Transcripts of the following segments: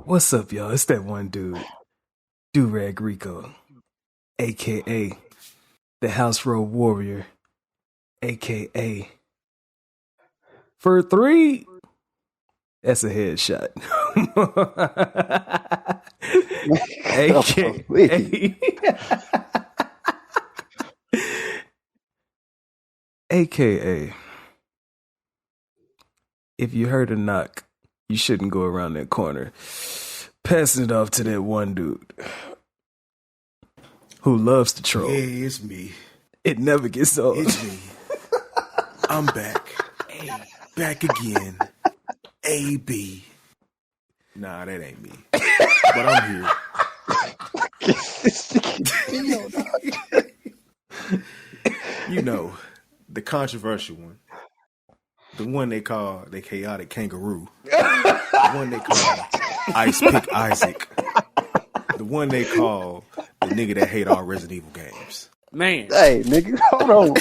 What's up, y'all? It's that one dude, Durag Rico, a.k.a. the House Road Warrior, a.k.a. For 3, that's a headshot. A.k.a. if you heard a knock, you shouldn't go around that corner. Passing it off to that one dude who loves to troll. Hey, it's me. It never gets old. It's me. I'm back. Back again. A.B. Nah, that ain't me. But I'm here. You know, the controversial one. The one they call the chaotic kangaroo. The one they call Ice Pick Isaac. The one they call the nigga that hate all Resident Evil games. Man. Hey, nigga, hold on.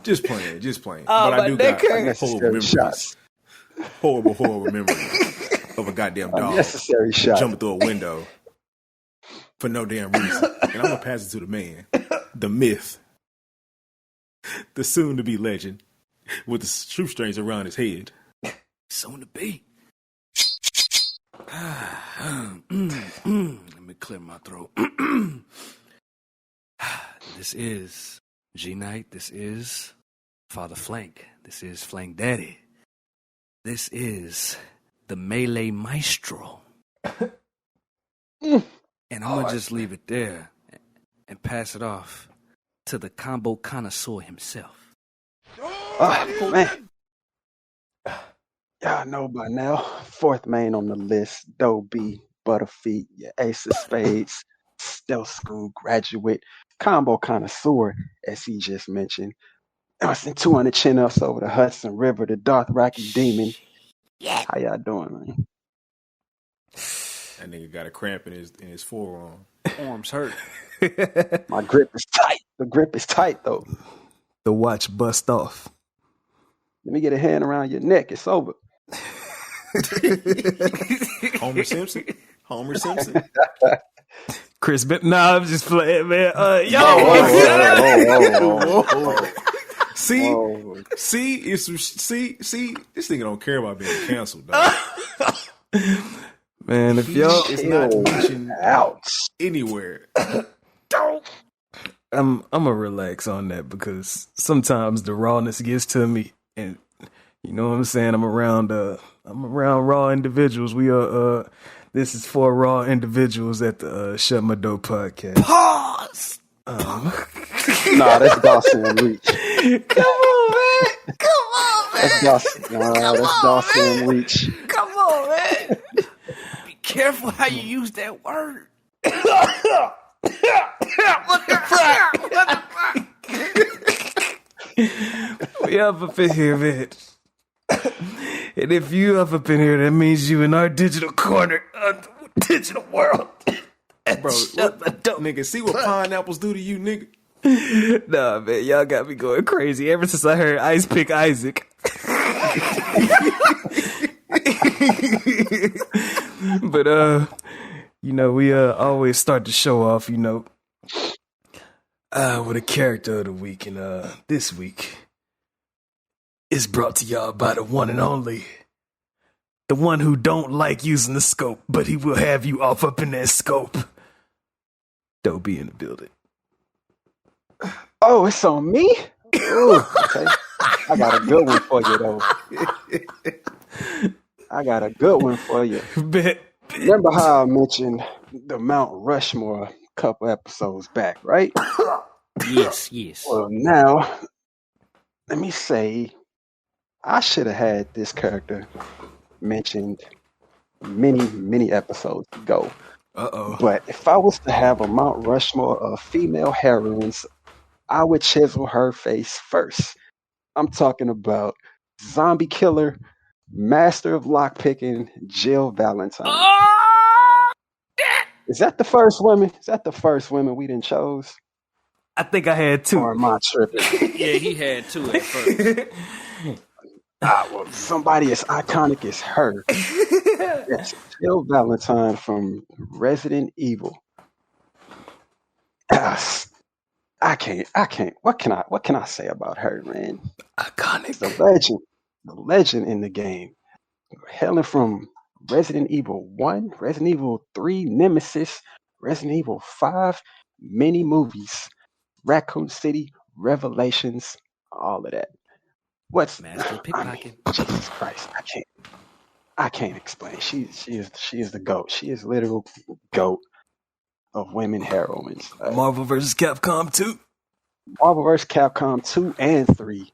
Just playing. Oh, but I do got horrible memories. Horrible memories of a goddamn dog necessary shot jumping through a window for no damn reason. And I'm gonna pass it to the man, the myth, the soon-to-be legend, with the shoestrings around his head. Soon to be. Let me clear my throat. This is G-Night. This is Father Flank. This is Flank Daddy. This is the Melee Maestro. And I'm going to just leave it there and pass it off to the combo connoisseur himself. Oh, man. Y'all know by now, 4th main on the list, Doe B, Butterfeet, your Ace of Spades, Stealth School graduate, combo connoisseur, as he just mentioned. Austin 200 chin-ups over the Hudson River, the Dothraki Demon. Yeah. How y'all doing, man? That nigga got a cramp in his forearm. Arms hurt. My grip is tight. The grip is tight, though. The watch bust off. Let me get a hand around your neck. It's over. Homer Simpson. Chris, nah, I'm just playing, man. See, this nigga don't care about being canceled, dog. Man, if y'all, it's not mentioned out anywhere. I'm gonna relax on that because sometimes the rawness gets to me, and you know what I'm saying. I'm around raw individuals. We are. This is for raw individuals at the Shut My Door podcast. Pause. Nah, that's Dawson and Reach. Come on, man. That's Dawson. That's Dawson and Reach. Come on, man. Be careful how you use that word. What the fuck? We up in here, man. And if you up in here, that means you in our digital corner of the digital world. Bro, nigga, see what pineapples do to you, nigga? Nah, man, y'all got me going crazy ever since I heard Ice Pick Isaac. But, you know, we always start the show off, you know, with a character of the week. And this week is brought to y'all by the one and only, the one who don't like using the scope, but he will have you off up in that scope. Don't be in the building. Oh, it's on me? Ooh, okay. I got a good one for you, though. I got a good one for you. Remember how I mentioned the Mount Rushmore a couple episodes back, right? Yes. Well, now, let me say, I should have had this character mentioned many episodes ago. But if I was to have a Mount Rushmore of female heroines, I would chisel her face first. I'm talking about zombie killer, master of lockpicking, Jill Valentine. Is that the first woman? We done chose? I think I had 2. Or am I tripping? Yeah, he had 2 at first. Well, somebody as iconic as her. Yes, Jill Valentine from Resident Evil. I can't. What can I say about her, man? Iconic. The legend in the game. Hailing from Resident Evil 1, Resident Evil 3, Nemesis, Resident Evil 5, many movies, Raccoon City, Revelations, all of that. Master of I mean, pickpocketing. Jesus Christ, I can't explain. She is the GOAT. She is literal GOAT of women heroines. Marvel vs. Capcom 2. Marvel vs. Capcom 2 and 3.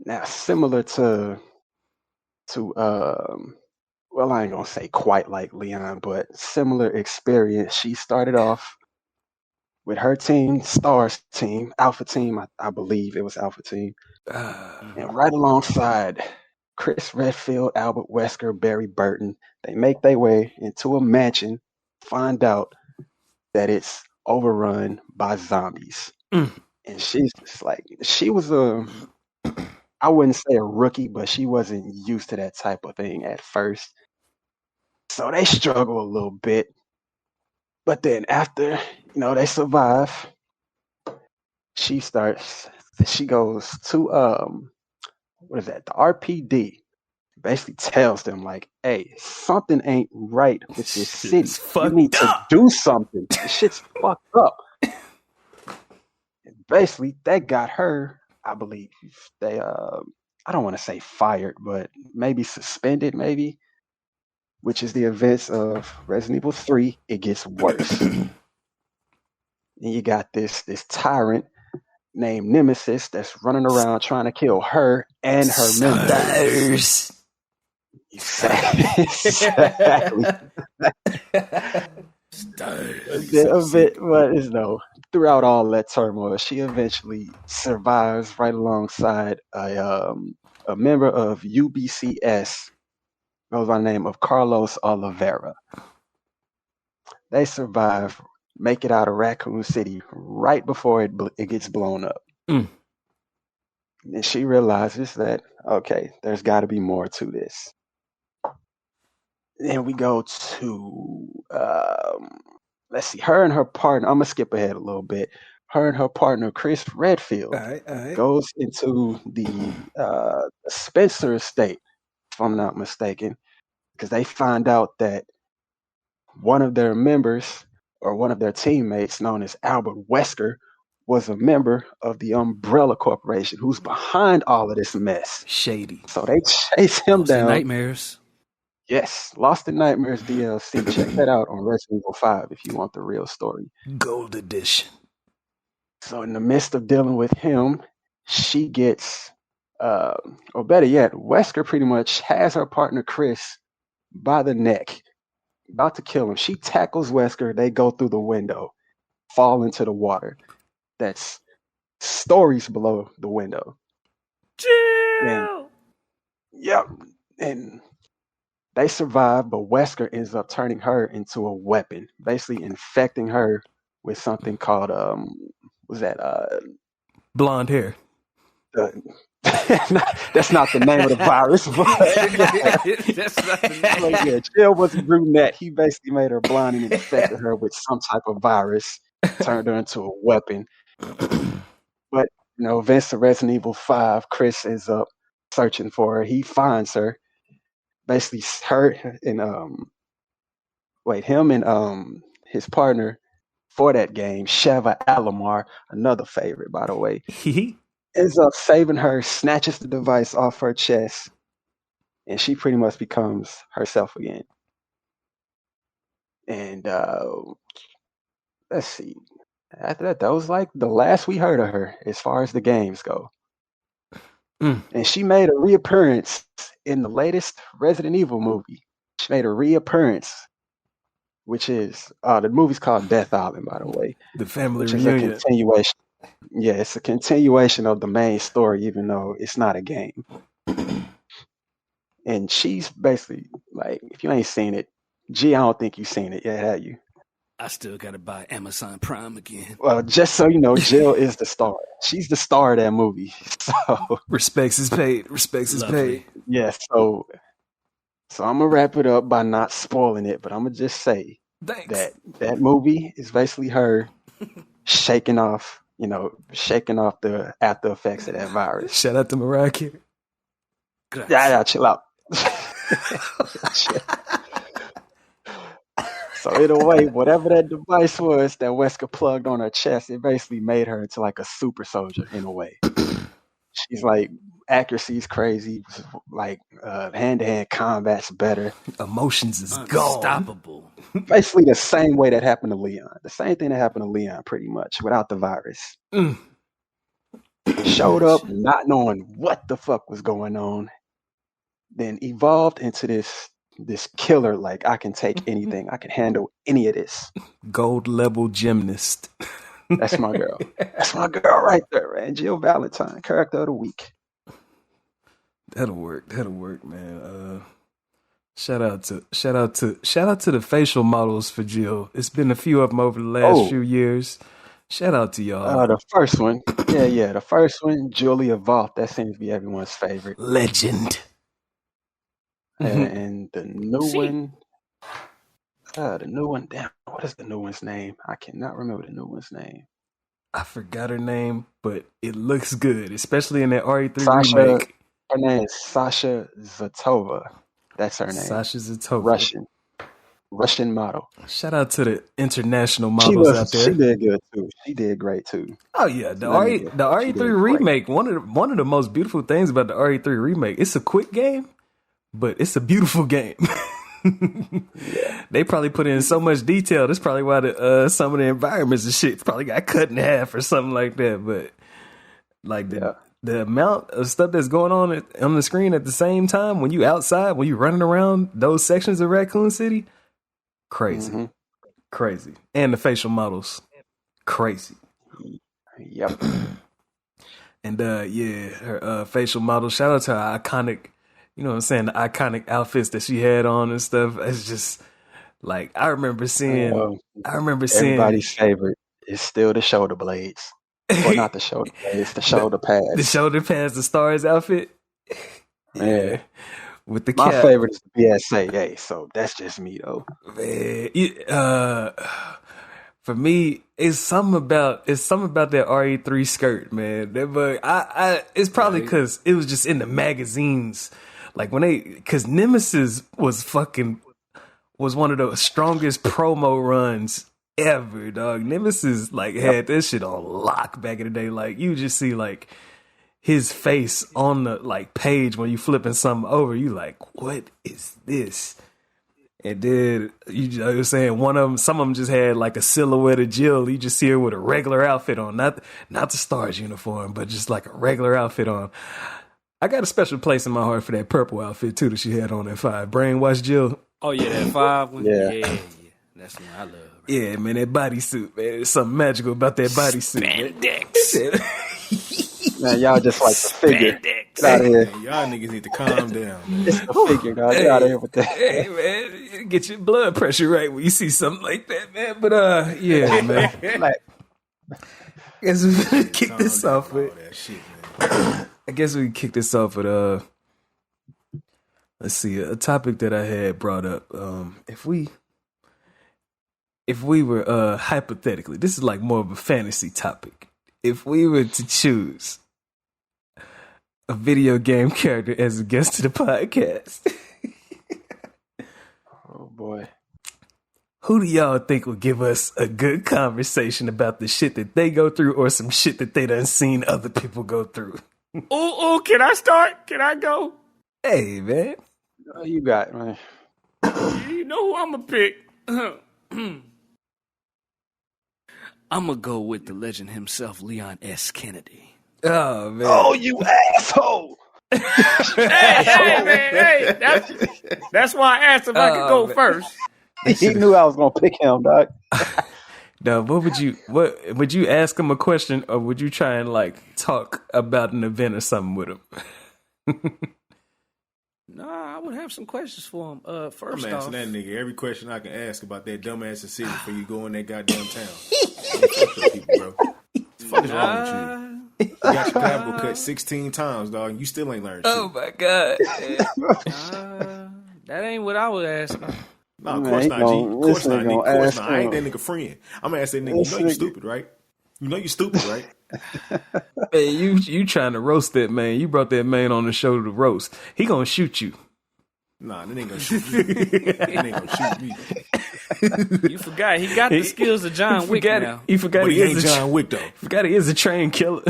Now, similar to well, I ain't gonna say quite like Leon, but similar experience. She started off with her team, Stars team, Alpha Team. I believe it was Alpha Team, and right alongside Chris Redfield, Albert Wesker, Barry Burton, they make their way into a mansion, find out that it's overrun by zombies, and she's just like, she was I wouldn't say a rookie, but she wasn't used to that type of thing at first. So they struggle a little bit. But then after, they survive, she goes to what is that? The RPD basically tells them like, hey, something ain't right with this city. You need to do something. This shit's fucked up. And basically that got her, I believe, they I don't want to say fired, but maybe suspended, maybe, which is the events of Resident Evil 3. It gets worse. And you got this tyrant named Nemesis that's running around trying to kill her and her members. Exactly. Throughout all that turmoil, she eventually survives right alongside a member of UBCS, goes by the name of Carlos Oliveira. They survive, make it out of Raccoon City right before it gets blown up. And she realizes that, okay, there's got to be more to this. Then we go to, let's see, her and her partner, I'm going to skip ahead a little bit. Her and her partner, Chris Redfield, goes into the Spencer estate, if I'm not mistaken, because they find out that one of their members or one of their teammates, known as Albert Wesker, was a member of the Umbrella Corporation, who's behind all of this mess. Shady. So they chase him Lost down. in Nightmares. Yes, Lost in Nightmares DLC. Check that out on Resident Evil 5 if you want the real story. Gold edition. So in the midst of dealing with him, she gets, or better yet, Wesker pretty much has her partner Chris by the neck, about to kill him. She tackles Wesker. They go through the window, fall into the water. That's stories below the window. Jill! Yep. And they survive, but Wesker ends up turning her into a weapon, basically infecting her with something called, blonde hair. That's not the name of the virus. That's not the name. Yeah, Jill was a brunette. He basically made her blind and infected her with some type of virus, turned her into a weapon. But, events of Resident Evil 5, Chris ends up searching for her. He finds her. Basically, her and him and his partner for that game, Sheva Alomar, another favorite, by the way, ends up saving her, snatches the device off her chest, and she pretty much becomes herself again. And let's see. After that was like the last we heard of her as far as the games go. And she made a reappearance in the latest Resident Evil movie. She made a reappearance, which is the movie's called Death Island, by the way. The family which reunion. is a continuation. Yeah, it's a continuation of the main story, even though it's not a game. And she's basically like, if you ain't seen it, G, I don't think you've seen it yet, have you? I still gotta buy Amazon Prime again. Well, just so you know, Jill is the star. She's the star of that movie. So Respects is paid. Respects is Lovely. paid. yeah, so I'm gonna wrap it up by not spoiling it, but I'm gonna just say Thanks. that movie is basically her shaking off the after effects of that virus. Shout out to Mariah Carey. Yeah, chill out. So in a way, whatever that device was that Wesker plugged on her chest, it basically made her into like a super soldier in a way. She's like, accuracy's crazy, like hand-to-hand combat's better. Emotions is gone. Unstoppable. Basically the same way that happened to Leon. The same thing that happened to Leon pretty much without the virus. Showed up not knowing what the fuck was going on, then evolved into this killer, like I can take anything, I can handle any of this. Gold level gymnast. That's my girl. That's my girl right there, man. Jill Valentine, character of the week. That'll work, man. Shout out to the facial models for Jill. It's been a few of them over the last few years. Shout out to y'all. The first one, the first one, Julia Voth. That seems to be everyone's favorite. Legend. And the new one, damn, what is the new one's name? I cannot remember the new one's name. I forgot her name, but it looks good, especially in that RE3 Sasha, remake. Her name is Sasha Zatova. That's her name. Sasha Zatova. Russian model. Shout out to the international models out there. She did good too. She did great too. Oh yeah, the RE3 remake. One of the most beautiful things about the RE3 remake. It's a quick game, but it's a beautiful game. They probably put in so much detail. That's probably why some of the environments and shit probably got cut in half or something like that. But like the amount of stuff that's going on the screen at the same time when you outside, when you running around those sections of Raccoon City, crazy, crazy, and the facial models, crazy. Yep. And her facial model. Shout out to her iconic. You know what I'm saying? The iconic outfits that she had on and stuff. It's just like I remember seeing. Everybody's favorite is still the shoulder blades. Well, not the shoulder blades, the shoulder pads. The shoulder pads, the Stars outfit. Yeah. With the My cap. favorite is the BSAA, so that's just me though. Man, for me, it's something about that RE3 skirt, man. It's probably because it was just in the magazines. Like because Nemesis was one of the strongest promo runs ever, dog. Nemesis had this shit on lock back in the day. Like you just see like his face on the page when you flipping something over. You like, what is this? And then you were saying some of them just had like a silhouette of Jill. You just see her with a regular outfit on, not the Stars uniform, but just like a regular outfit on. I got a special place in my heart for that purple outfit too that she had on at 5. Brainwash Jill. Oh yeah, that 5 one. Yeah. That's what I love. Right? Yeah, man, that bodysuit, man. There's something magical about that bodysuit. Spandex. Man, y'all just like the figure. Get out of here. Man, y'all niggas need to calm down. Man. It's the figure, dog. Get out of here with that. Hey, man, get your blood pressure right when you see something like that, man. But yeah, man. I guess we can kick this off with. I guess we can kick this off with let's see, a topic that I had brought up. If we were hypothetically, this is like more of a fantasy topic. If we were to choose a video game character as a guest to the podcast, Oh boy. who do y'all think will give us a good conversation about the shit that they go through or some shit that they done seen other people go through? Oh, can I start? Can I go? Hey, man. What you got, man? You know who I'm gonna pick? I'm gonna go with the legend himself, Leon S. Kennedy. Oh, man. Oh, you asshole! Hey, that's why I asked if I could go first. He knew I was gonna pick him, dog. Now, what would you ask him a question, or would you try and talk about an event or something with him? Nah, I would have some questions for him. First I'm off, asking that nigga every question I can ask about that dumbass decision before you go in that goddamn town. Fuck those people, bro. What the fuck is wrong with you? You got your clavicle cut 16 times, dog, and you still ain't learned shit. Oh my god. that ain't what I was asking. No, of course not, G. Of course not, nigga. Of course not. I ain't that nigga friend. I'm gonna ask that nigga, you know you stupid, right? You know you stupid, right? Man, you trying to roast that man. You brought that man on the show to roast. He gonna shoot you. Nah, that ain't gonna shoot me. That ain't gonna shoot me. You forgot he got the skills of John Wick now. He forgot But he he ain't is John Wick, though. Forgot he is a trained killer.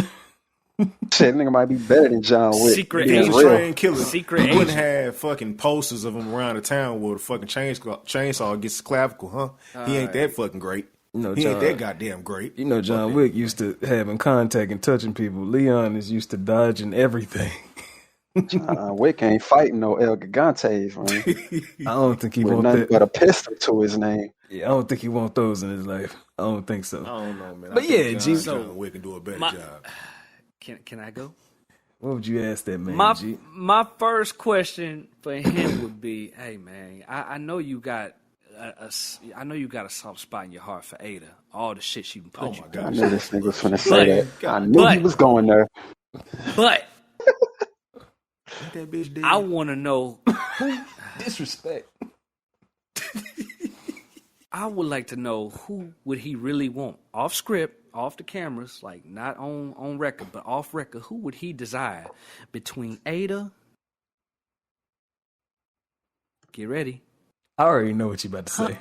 Shit, nigga might be better than John Wick. Secret He ain't agent. trained killer. Secret He wouldn't agent. have fucking posters of him around the town with a fucking chainsaw against his clavicle, huh? He ain't that fucking great. No, He ain't John- that goddamn great. You know, John Wick used to having contact and touching people. Leon is used to dodging everything. John Wick ain't fighting no El Gigantes, man. I don't think he With want nothing that. but a pistol to his name. Yeah, I don't think he want those in his life. I don't think so. I don't know, man. But I think yeah, John, G- John Wick can do a better job. Can I go? What would you ask that man, G? My first question for him would be, hey man, I know you got I know you got a soft spot in your heart for Ada. All the shit she put Oh you my through. I gosh. knew this nigga was finna say that. I knew but- he was going there. But Ain't that bitch dead? I want to know. Disrespect. I would like to know who would he really want off script, off the cameras, like not on record, but off record. Who would he desire between Ada? Get ready, I already know what you about to say.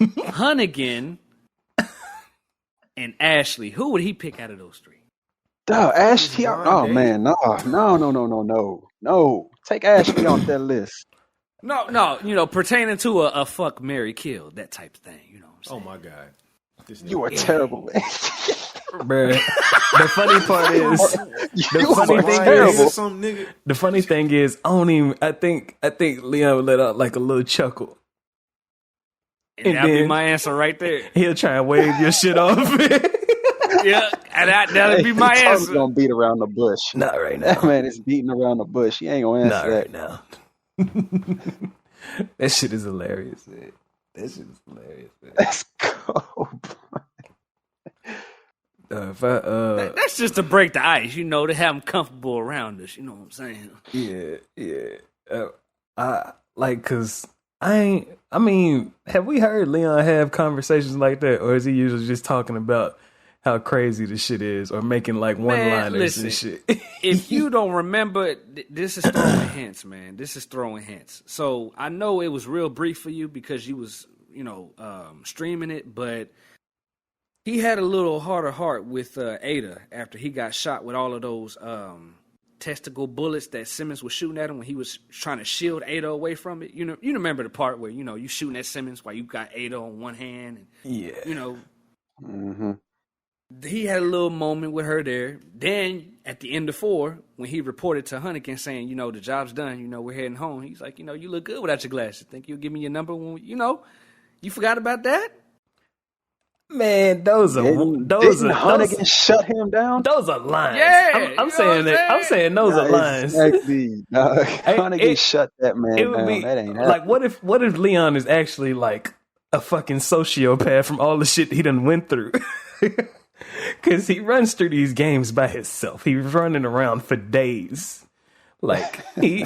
Hunnigan, and Ashley. Who would he pick out of those three? Duh, Ashley. John Oh David. man, no. Take Ashley off that list. No, you know, pertaining to a fuck, marry, kill, that type of thing. You know what I'm Oh saying? my god. This You nigga- are terrible, man. Bruh. The funny part is, You funny are thing terrible. is- Some nigga. the funny thing is, I think Leon would let out like a little chuckle. And that'll be then- my answer right there. He'll try and wave your shit off. Yeah, and that'll be my He totally answer. gonna beat around the bush. Not right That now. man is beating around the bush. He ain't gonna answer Not that. right now. That shit is hilarious, man. That shit is hilarious, man. Let's go. If I, That's just to break the ice, you know, to have them comfortable around us. You know what I'm saying? yeah. I like, cause I mean, have we heard Leon have conversations like that, or is he usually just talking about how crazy the shit is, or making like one-liners and listen. shit? If you don't remember, this is throwing hints, man. This is throwing hints. So I know it was real brief for you because you was, you know, streaming it, but he had a little harder heart with Ada after he got shot with all of those testicle bullets that Simmons was shooting at him when he was trying to shield Ada away from it. You know, you remember the part where, you know, you shooting at Simmons while you got Ada on one hand, and Yeah. you know. Mm-hmm. He had a little moment with her there. Then at the end of 4, when he reported to Hunnigan saying, you know, the job's done, you know, we're heading home. He's like, you know, you look good without your glasses. Think you'll give me your number when you know? You forgot about that? Man, those are Didn't Hunnigan shut him down? those are lines. Yeah, I'm you know saying what I'm that. I'm saying those are lines. Exactly. Hunnigan it- shut that man It down. would be That ain't like, happening. what if Leon is actually like a fucking sociopath from all the shit he done went through? Because he runs through these games by himself. He's running around for days. Like he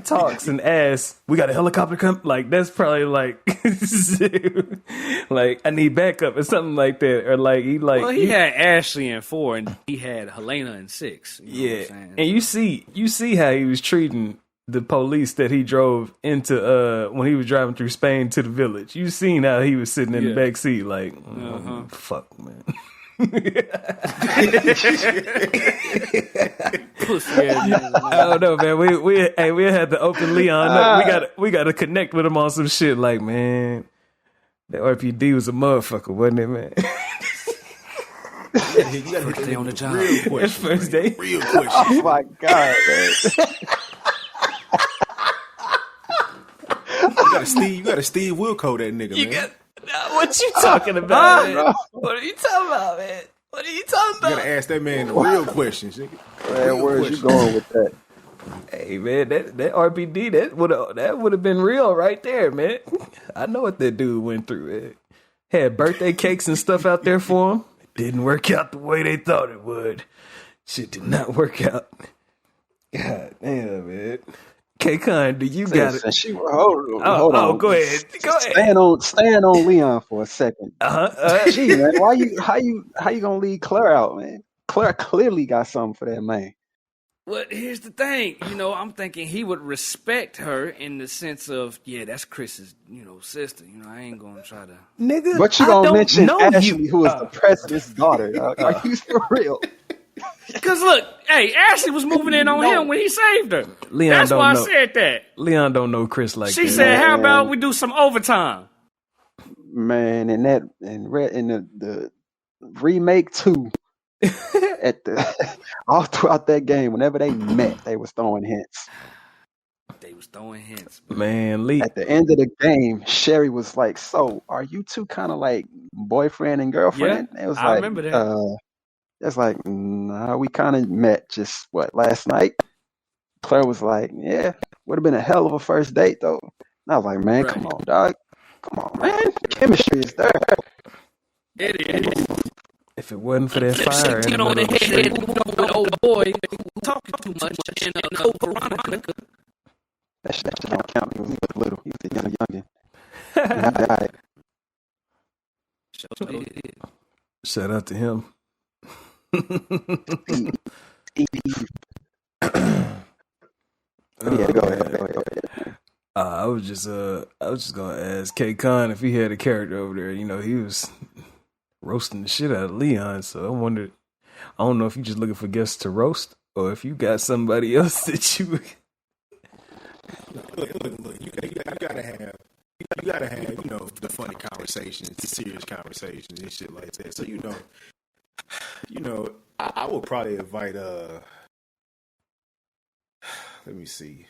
talks and asks, "We got a helicopter come?" Like that's probably like, like I need backup or something like that. Or like Well, he had Ashley in 4 and he had Helena in 6. You know what I'm yeah. saying? And you see how he was treating the police that he drove into when he was driving through Spain to the village. You seen how he was sitting in the back seat like, fuck man. Pussy ass nigga. I don't know, man. We had to open Leon up. We got to connect with him on some shit. Like, man, that RPD was a motherfucker, wasn't it, man? You gotta First day on the job. Real His question. first day. Real question. Oh my God, man. You got to Steve Wilco that nigga, man. What you talking about, man? What are you talking about, man? What are you talking You gotta ask that man the real questions, nigga. Man, where's you going with that? Hey man, that RBD that would have been real right there, man. I know what that dude went through. It had birthday cakes and stuff out there for him. Didn't work out the way they thought it would. Shit did not work out. God damn, man. K Kon, do you got it? Hold on. Go ahead. Stand on Leon for a second. Gee, man, how you gonna leave Claire out, man? Claire clearly got something for that man. Well, here's the thing. I'm thinking he would respect her in the sense of, yeah, that's Chris's, sister. I ain't gonna try to. Nigga, but you don't mention Ashley, who is the president's daughter. Are you for real? Because look, hey, Ashley was moving in on him when he saved her. Leon That's why I said that. Leon don't know Chris like that. She said, "How about we do some overtime?" Man, in the remake 2, all throughout that game, whenever they met, they was throwing hints. Man, Lee. At the end of the game, Sherry was like, "So, are you two kind of like boyfriend and girlfriend?" Yeah, it was I remember that. It's like, nah, we kind of met just last night. Claire was like, yeah, would have been a hell of a first date though. And I was like, man, Come on, dog. Come on, man. The chemistry is there. It is. If it wasn't for that fire in the middle of the street. With old boy talking too much and Veronica. That shit don't count. He was little. He was a youngin. He died. Shout out to him. Go ahead. I was just gonna ask K Kon if he had a character over there. He was roasting the shit out of Leon, so I wondered. I don't know if you're just looking for guests to roast, or if you got somebody else that you. Look, you gotta have the funny conversations, the serious conversations and shit like that. So I would probably invite let me see.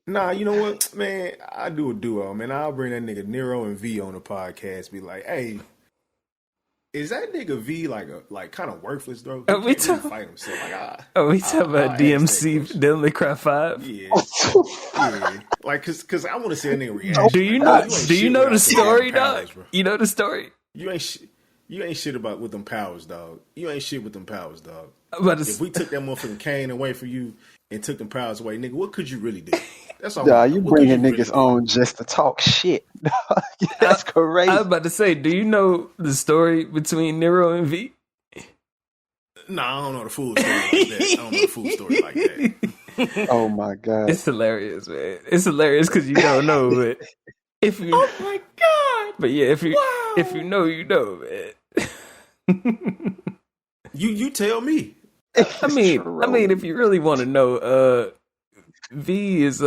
Nah, you know what, man? I do a duo, man. I'll bring that nigga Nero and V on the podcast. Be like, hey, is that nigga V like kind of worthless though? We talking fight himself. We talking about DMC Devil May Cry 5? Yeah. Like, cause I want to see a nigga react. Do you know the story, dog? You know the story. You ain't shit about with them powers, dog. You ain't shit with them powers, dog. If we took that motherfucking cane away from you and took them powers away, nigga, what could you really do? That's all. Nah, you bringing niggas on just to talk shit. That's crazy. I was about to say, do you know the story between Nero and V? Nah, I don't know the full story like that. Oh my god, it's hilarious, man. It's hilarious because you don't know, but if you, oh my god, but yeah, if you know, you know, man. You tell me. I mean, if you really want to know, V is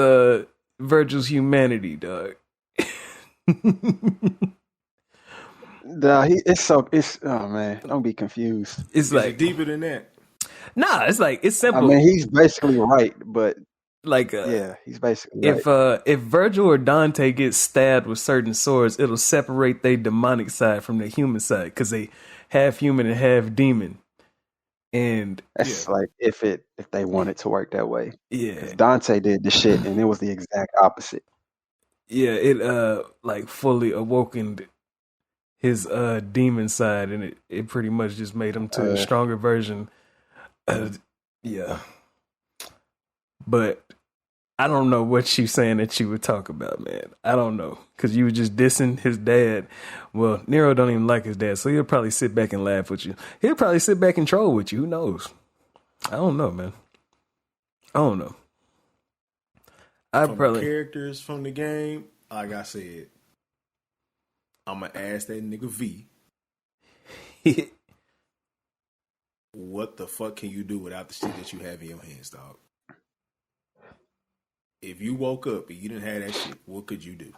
Virgil's humanity, dog. Nah, oh man, don't be confused. It's like deeper than that. Nah, it's simple. I mean, he's basically right, but yeah, he's basically right. If Virgil or Dante gets stabbed with certain swords, it'll separate their demonic side from their human side because they half human and half demon. And that's like if they want it to work that way. Yeah. 'Cause Dante did the shit and it was the exact opposite. Yeah, it like fully awokened his demon side, and it pretty much just made him to a stronger version. Yeah. But I don't know what you saying that you would talk about, man. I don't know. Because you were just dissing his dad. Well, Nero don't even like his dad, so he'll probably sit back and laugh with you. He'll probably sit back and troll with you. Who knows? I don't know, man. I don't know. The characters from the game, like I said, I'm going to ask that nigga V. What the fuck can you do without the shit that you have in your hands, dog? If you woke up and you didn't have that shit, what could you do?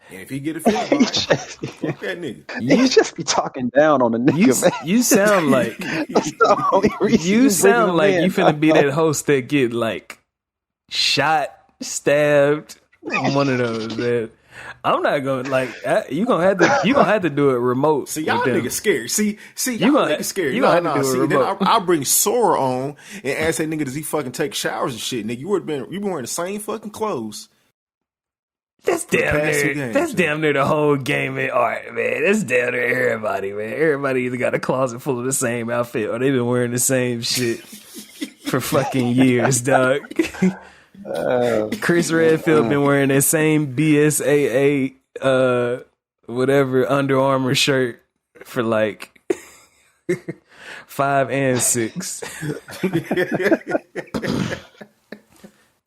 And if he get offended, fuck that nigga. You just be talking down on the nigga, man. You sound like you finna be that host that get like shot, stabbed. One of those, man. I'm not gonna you gonna have to do it remote. See, y'all with them. niggas scary. See, You y'all gonna- niggas scary. you gonna have to do it See, then remote. I'll bring Sora on and ask that nigga, does he fucking take showers and shit? Nigga, you been wearing the same fucking clothes. That's damn past 2 near. games, That's man. damn near the whole game in art, man. That's damn near everybody, man. Everybody either got a closet full of the same outfit or they've been wearing the same shit for fucking years, dog. Chris Redfield been wearing that same BSAA whatever Under Armour shirt for like 5 and 6.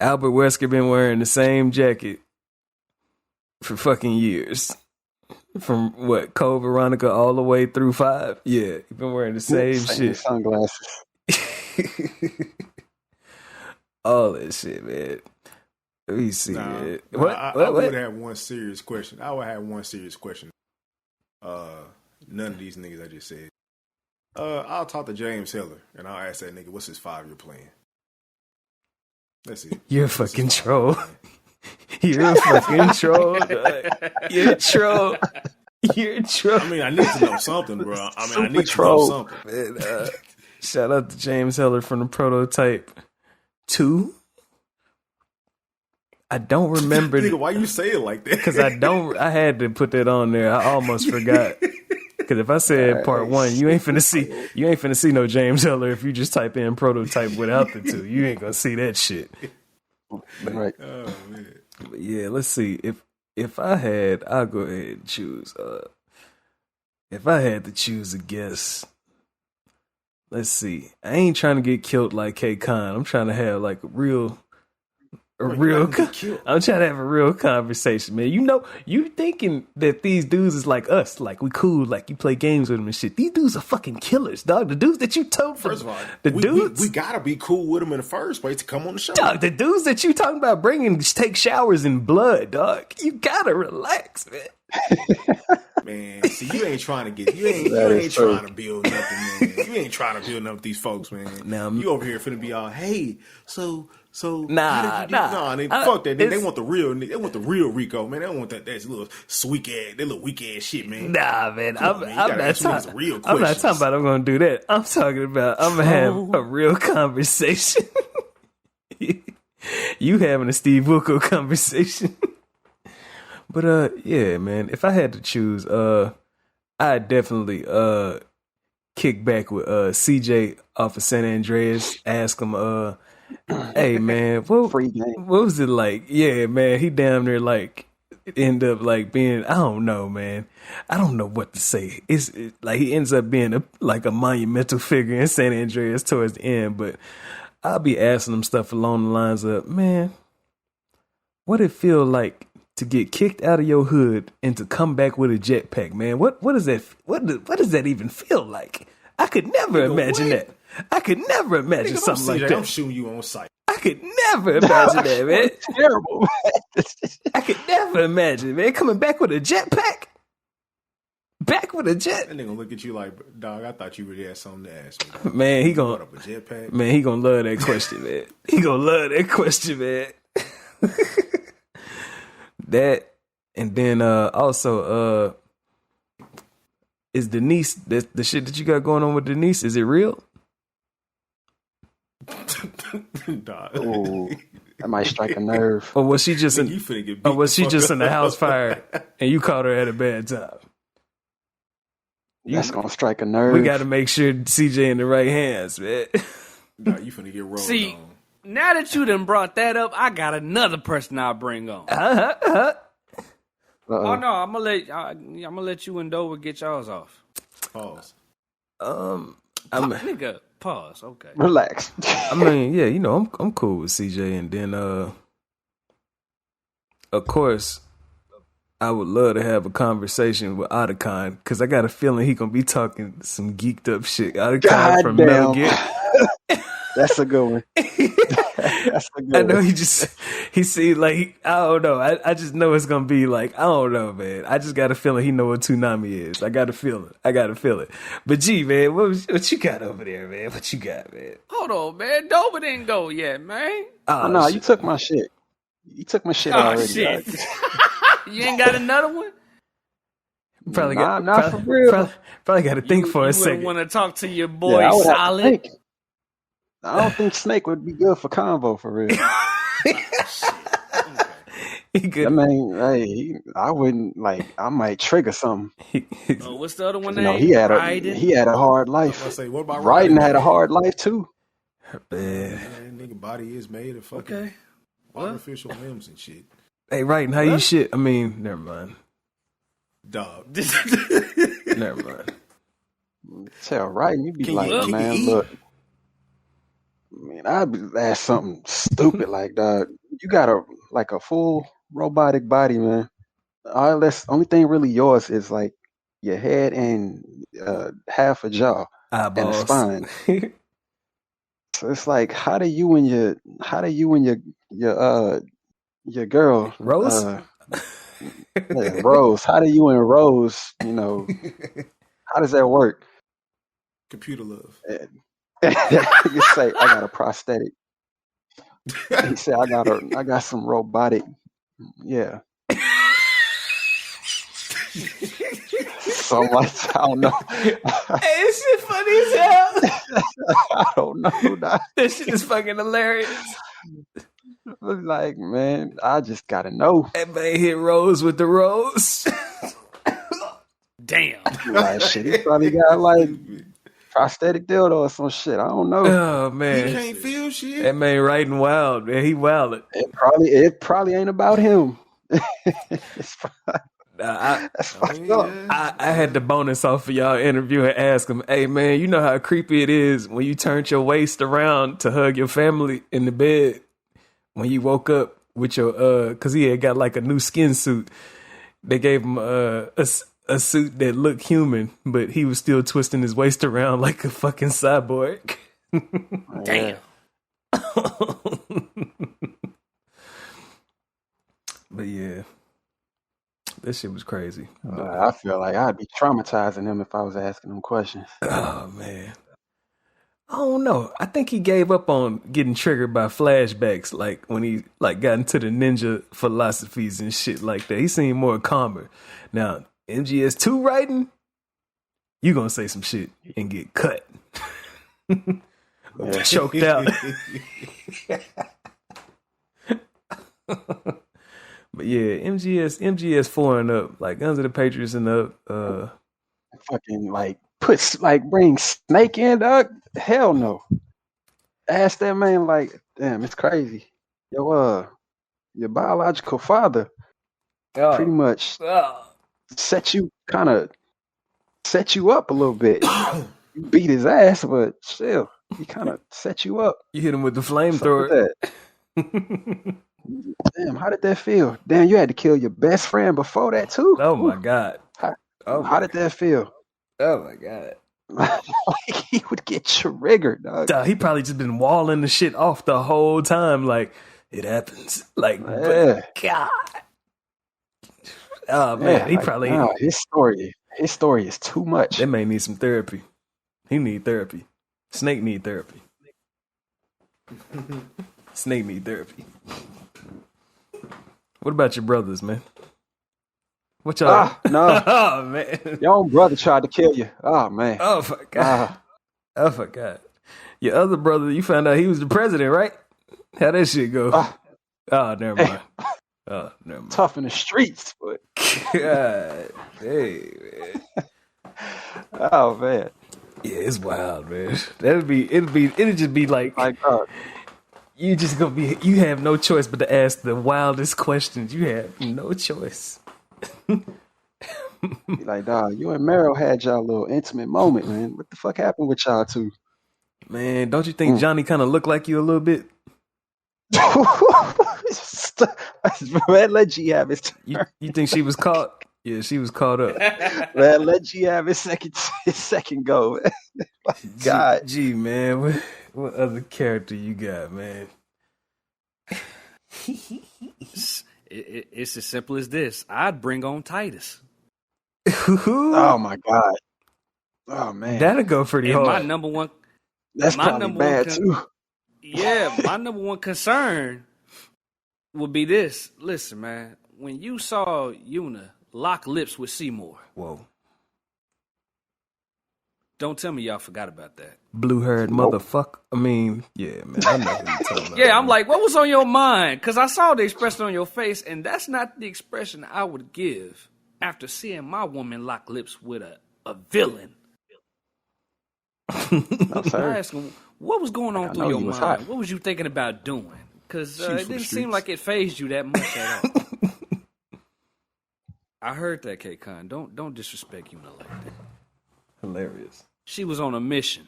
Albert Wesker been wearing the same jacket for fucking years. From what, Code Veronica all the way through 5? Yeah, he been wearing the same shit. Sunglasses. All that shit, man. Let me see, man. What? I would have one serious question. I would have one serious question. None of these niggas I just said. I'll talk to James Heller and I'll ask that nigga, what's his 5-year plan? That's it. You're a fucking troll. You're a fucking troll. Dog. You're a troll. You're a troll. I mean, I need to know something, bro. I mean, I need to know troll. something. Man, shout out to James Heller from the Prototype 2. I don't remember Nigga, why you say it like that? because I had to put that on there. I almost forgot. Because if I said part 1, you ain't finna see no James Heller if you just type in Prototype without the 2. You ain't gonna see that shit. Right. Oh man. But yeah, let's see. If I had, I'll go ahead and choose. If I had to choose a guess, let's see. I ain't trying to get killed like K Kon. I'm trying to have like I'm trying to have a real conversation, man. You know, you thinking that these dudes is like us, like we cool, like you play games with them and shit. These dudes are fucking killers, dog. The dudes that you told, First of all, dudes, we gotta be cool with them in the first place to come on the show. dog, the dudes that you talking about bringing take showers in blood, dog. You gotta relax, man. Man, see, you ain't trying to get, you ain't trying to build nothing, man. You ain't trying to build nothing with these folks, man. Now, you over here finna be all, hey, so Nah, fuck that. They want the real, they want the real Rico, man. They don't want that little weak ass shit, man. Nah, man. I'm not talking about I'm gonna do that. I'm talking about I'm gonna have a real conversation. You having a Steve Wilco conversation. But yeah, man, if I had to choose, I'd definitely kick back with CJ off of San Andreas, ask him, hey man, what was it like? Yeah, man, he damn near like end up like being, I don't know, man. I don't know what to say. It's like he ends up being a monumental figure in San Andreas towards the end, but I'll be asking him stuff along the lines of, man, what it feel like to get kicked out of your hood and to come back with a jetpack, man? What does that does that even feel like? I could never imagine that. I could never imagine something like that. I'm shooting you on sight. I could never imagine that, man. Terrible. I could never imagine, man, coming back with a jetpack. Back with a jet. That nigga gonna look at you like, dog, I thought you really had something to ask me. Dog. Man, he Brought gonna up a jetpack. Man, he gonna love that question, man. He gonna love that question, man. That, and then also is Denise, the shit that you got going on with Denise, is it real? Dog. Ooh, that might strike a nerve. Or was she just in, You finna get beat or was the she fuck just up. in the house fire and you caught her at a bad time? That's gonna strike a nerve. We got to make sure CJ in the right hands, man. Dog, you finna get rolled See, on. now that you done brought that up, I got another person I'll bring on. Oh no, I'm gonna let you and Dover get y'all's off. Pause. Nigga, pause. Okay. Relax. I mean, yeah, you know, I'm cool with CJ, and then of course, I would love to have a conversation with Otacon because I got a feeling he gonna be talking some geeked up shit. Otacon from Metal Gear. That's a good one. That's a good I know one. he see like, I don't know. I just know it's gonna be like, I don't know, man. I just got a feeling he know what Toonami is. I got to feel it. But gee, man, what you got over there, man? What you got, man? Hold on, man. Dover didn't go yet, man. Oh, no, you took my shit. You took my shit already. Shit. Dog. You ain't got another one? Probably not for real. Probably got to think for a second. You want to talk to your boy I would have to Solid? think. I don't think Snake would be good for combo for real. He good. I mean, I wouldn't I might trigger something. What's the other one? He had a hard life. I say, what about Raiden had a hard life too. Man, nigga body is made of fucking artificial limbs and shit. Hey, Raiden, how you shit? I mean, never mind. Dog. Never mind. Tell Raiden, you be Can like, you man, eat? look. I mean, I'd be ask something stupid like, dog. You got a full robotic body, man. Only thing really yours is like your head and half a jaw and a spine. So it's like, how do you and your girl Rose? Rose? How do you and Rose? How does that work? Computer love. You say, I got a prosthetic. He said, I got some robotic. Yeah. So like, I don't know. Hey, this shit funny as hell. I don't know. Dog. This shit is fucking hilarious. Like, man, I just gotta know. That man hit Rose with the rose. Damn. Like, shit, he probably got like prosthetic dildo or some shit. I don't know. Oh man, He can't feel shit. that man Raiden wild, man. He wilded. It probably ain't about him. It's probably, that's fucked up. I had the bonus off of y'all interview and ask him, hey man, you know how creepy it is when you turned your waist around to hug your family in the bed when you woke up with your cause he had got like a new skin suit. They gave him a suit that looked human, but he was still twisting his waist around like a fucking cyborg. Damn. But yeah, that shit was crazy. I feel like I'd be traumatizing him if I was asking him questions. Oh man, I don't know. I think he gave up on getting triggered by flashbacks, like when he got into the ninja philosophies and shit like that. He seemed more calmer. Now MGS2 writing, you gonna say some shit and get cut, choked out. But yeah, MGS 4 and up, like Guns of the Patriots and up. Fucking bring Snake in, dog. Hell no. Ask that man, like, damn, it's crazy. Your biological father pretty much set you up a little bit. You beat his ass, but still, he kind of set you up. You hit him with the flamethrower. Damn, how did that feel? Damn, you had to kill your best friend before that too. Oh my god. How did that feel? Oh my god. Like he would get triggered, dog. Duh, he probably just been walling the shit off the whole time. Like, it happens. Like, Yeah. God. Oh man, he probably his story is too much. That may need some therapy. He need therapy. Snake need therapy. Snake need therapy. What about your brothers, man? What y'all? No. Oh man. Your own brother tried to kill you. Oh man. Oh my god. Oh my god. Your other brother, you found out he was the president, right? How'd that shit go? Oh, never mind. Oh, never mind. Tough in the streets, but God, hey man. Oh man. Yeah, it's wild, man. It'd just be like you just gonna be. You have no choice but to ask the wildest questions. You have no choice. Be like, dog, you and Meryl had y'all little intimate moment, man. What the fuck happened with y'all two? Man, don't you think Johnny kind of looked like you a little bit? Man, let G have his turn. You think she was caught? Yeah, she was caught up. Man, let G have his second go. God. Gee, man, what other character you got, man? It's as simple as this. I'd bring on Titus. Oh my god. Oh man. That'll go pretty hard. My number one. That's probably bad too. Yeah, my number one concern would be this. Listen, man. when you saw Yuna lock lips with Seymour. Whoa. Don't tell me y'all forgot about that. Blue-haired motherfucker. I mean, yeah, man. I know what you're talking about. Yeah, I'm like, what was on your mind? Because I saw the expression on your face, and that's not the expression I would give after seeing my woman lock lips with a villain. No, sir. I asked him, what was going on through your mind? Hot. What was you thinking about doing? Because it didn't seem like it fazed you that much at all. I heard that, K Kon. Don't disrespect Yuna like that. Hilarious. She was on a mission.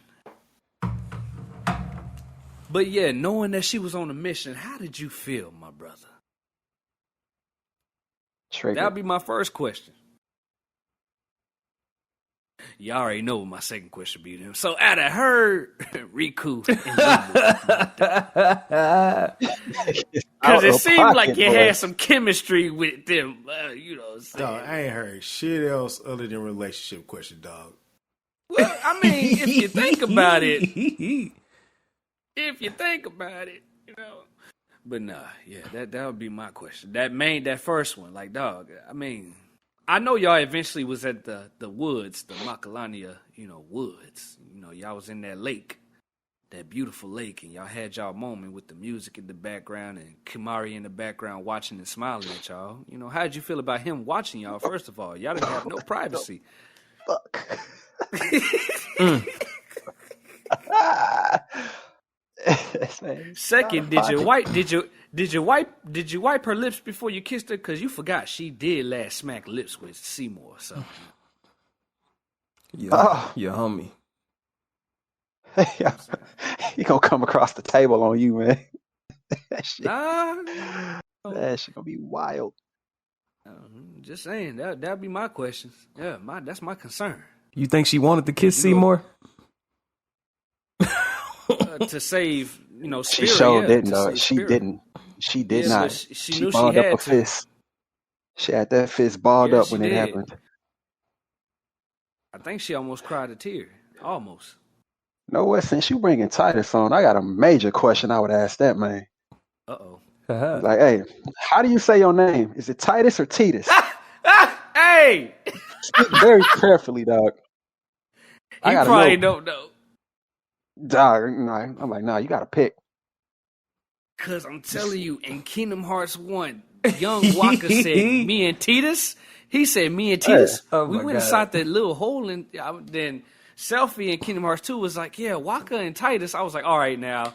But yeah, knowing that she was on a mission, how did you feel, my brother? Trigger. That'll be my first question. You already know what my second question be then. So out of her, Riku, because it seemed like you had some chemistry with them. You know what I'm saying? Dog, I ain't heard shit else other than relationship question, dog. Well, I mean, if you think about it, you know. But nah, yeah, that would be my question. That first one, like, dog. I mean, I know y'all eventually was at the woods, the Makalania, woods. Y'all was in that lake, that beautiful lake, and y'all had y'all moment with the music in the background and Kimari in the background watching and smiling at y'all. How did you feel about him watching y'all? First of all, y'all didn't have no privacy. Fuck. Second, did you wipe her lips before you kissed her? Because you forgot she did last smack lips with Seymour. So, your homie. He gonna come across the table on you, man. That shit gonna be wild. Just saying, that'd be my questions. Yeah, that's my concern. You think she wanted to kiss Seymour? To save, spirit. She sure didn't. She didn't. She did not. She knew balled she had up a to. fist. She had that fist balled up when it happened. I think she almost cried a tear. Almost. No way. Since you bringing Titus on, I got a major question I would ask that man. Uh-oh. Like, hey, how do you say your name? Is it Titus or Titus? Hey! Speak very carefully, dog. He probably don't know. Dog, I'm like, nah, you got to pick. Because I'm telling you, in Kingdom Hearts 1, young Waka said, me and Titus. He said, me and Titus. Oh we went inside that little hole, and then Selfie in Kingdom Hearts 2 was like, yeah, Waka and Titus. I was like, all right, now.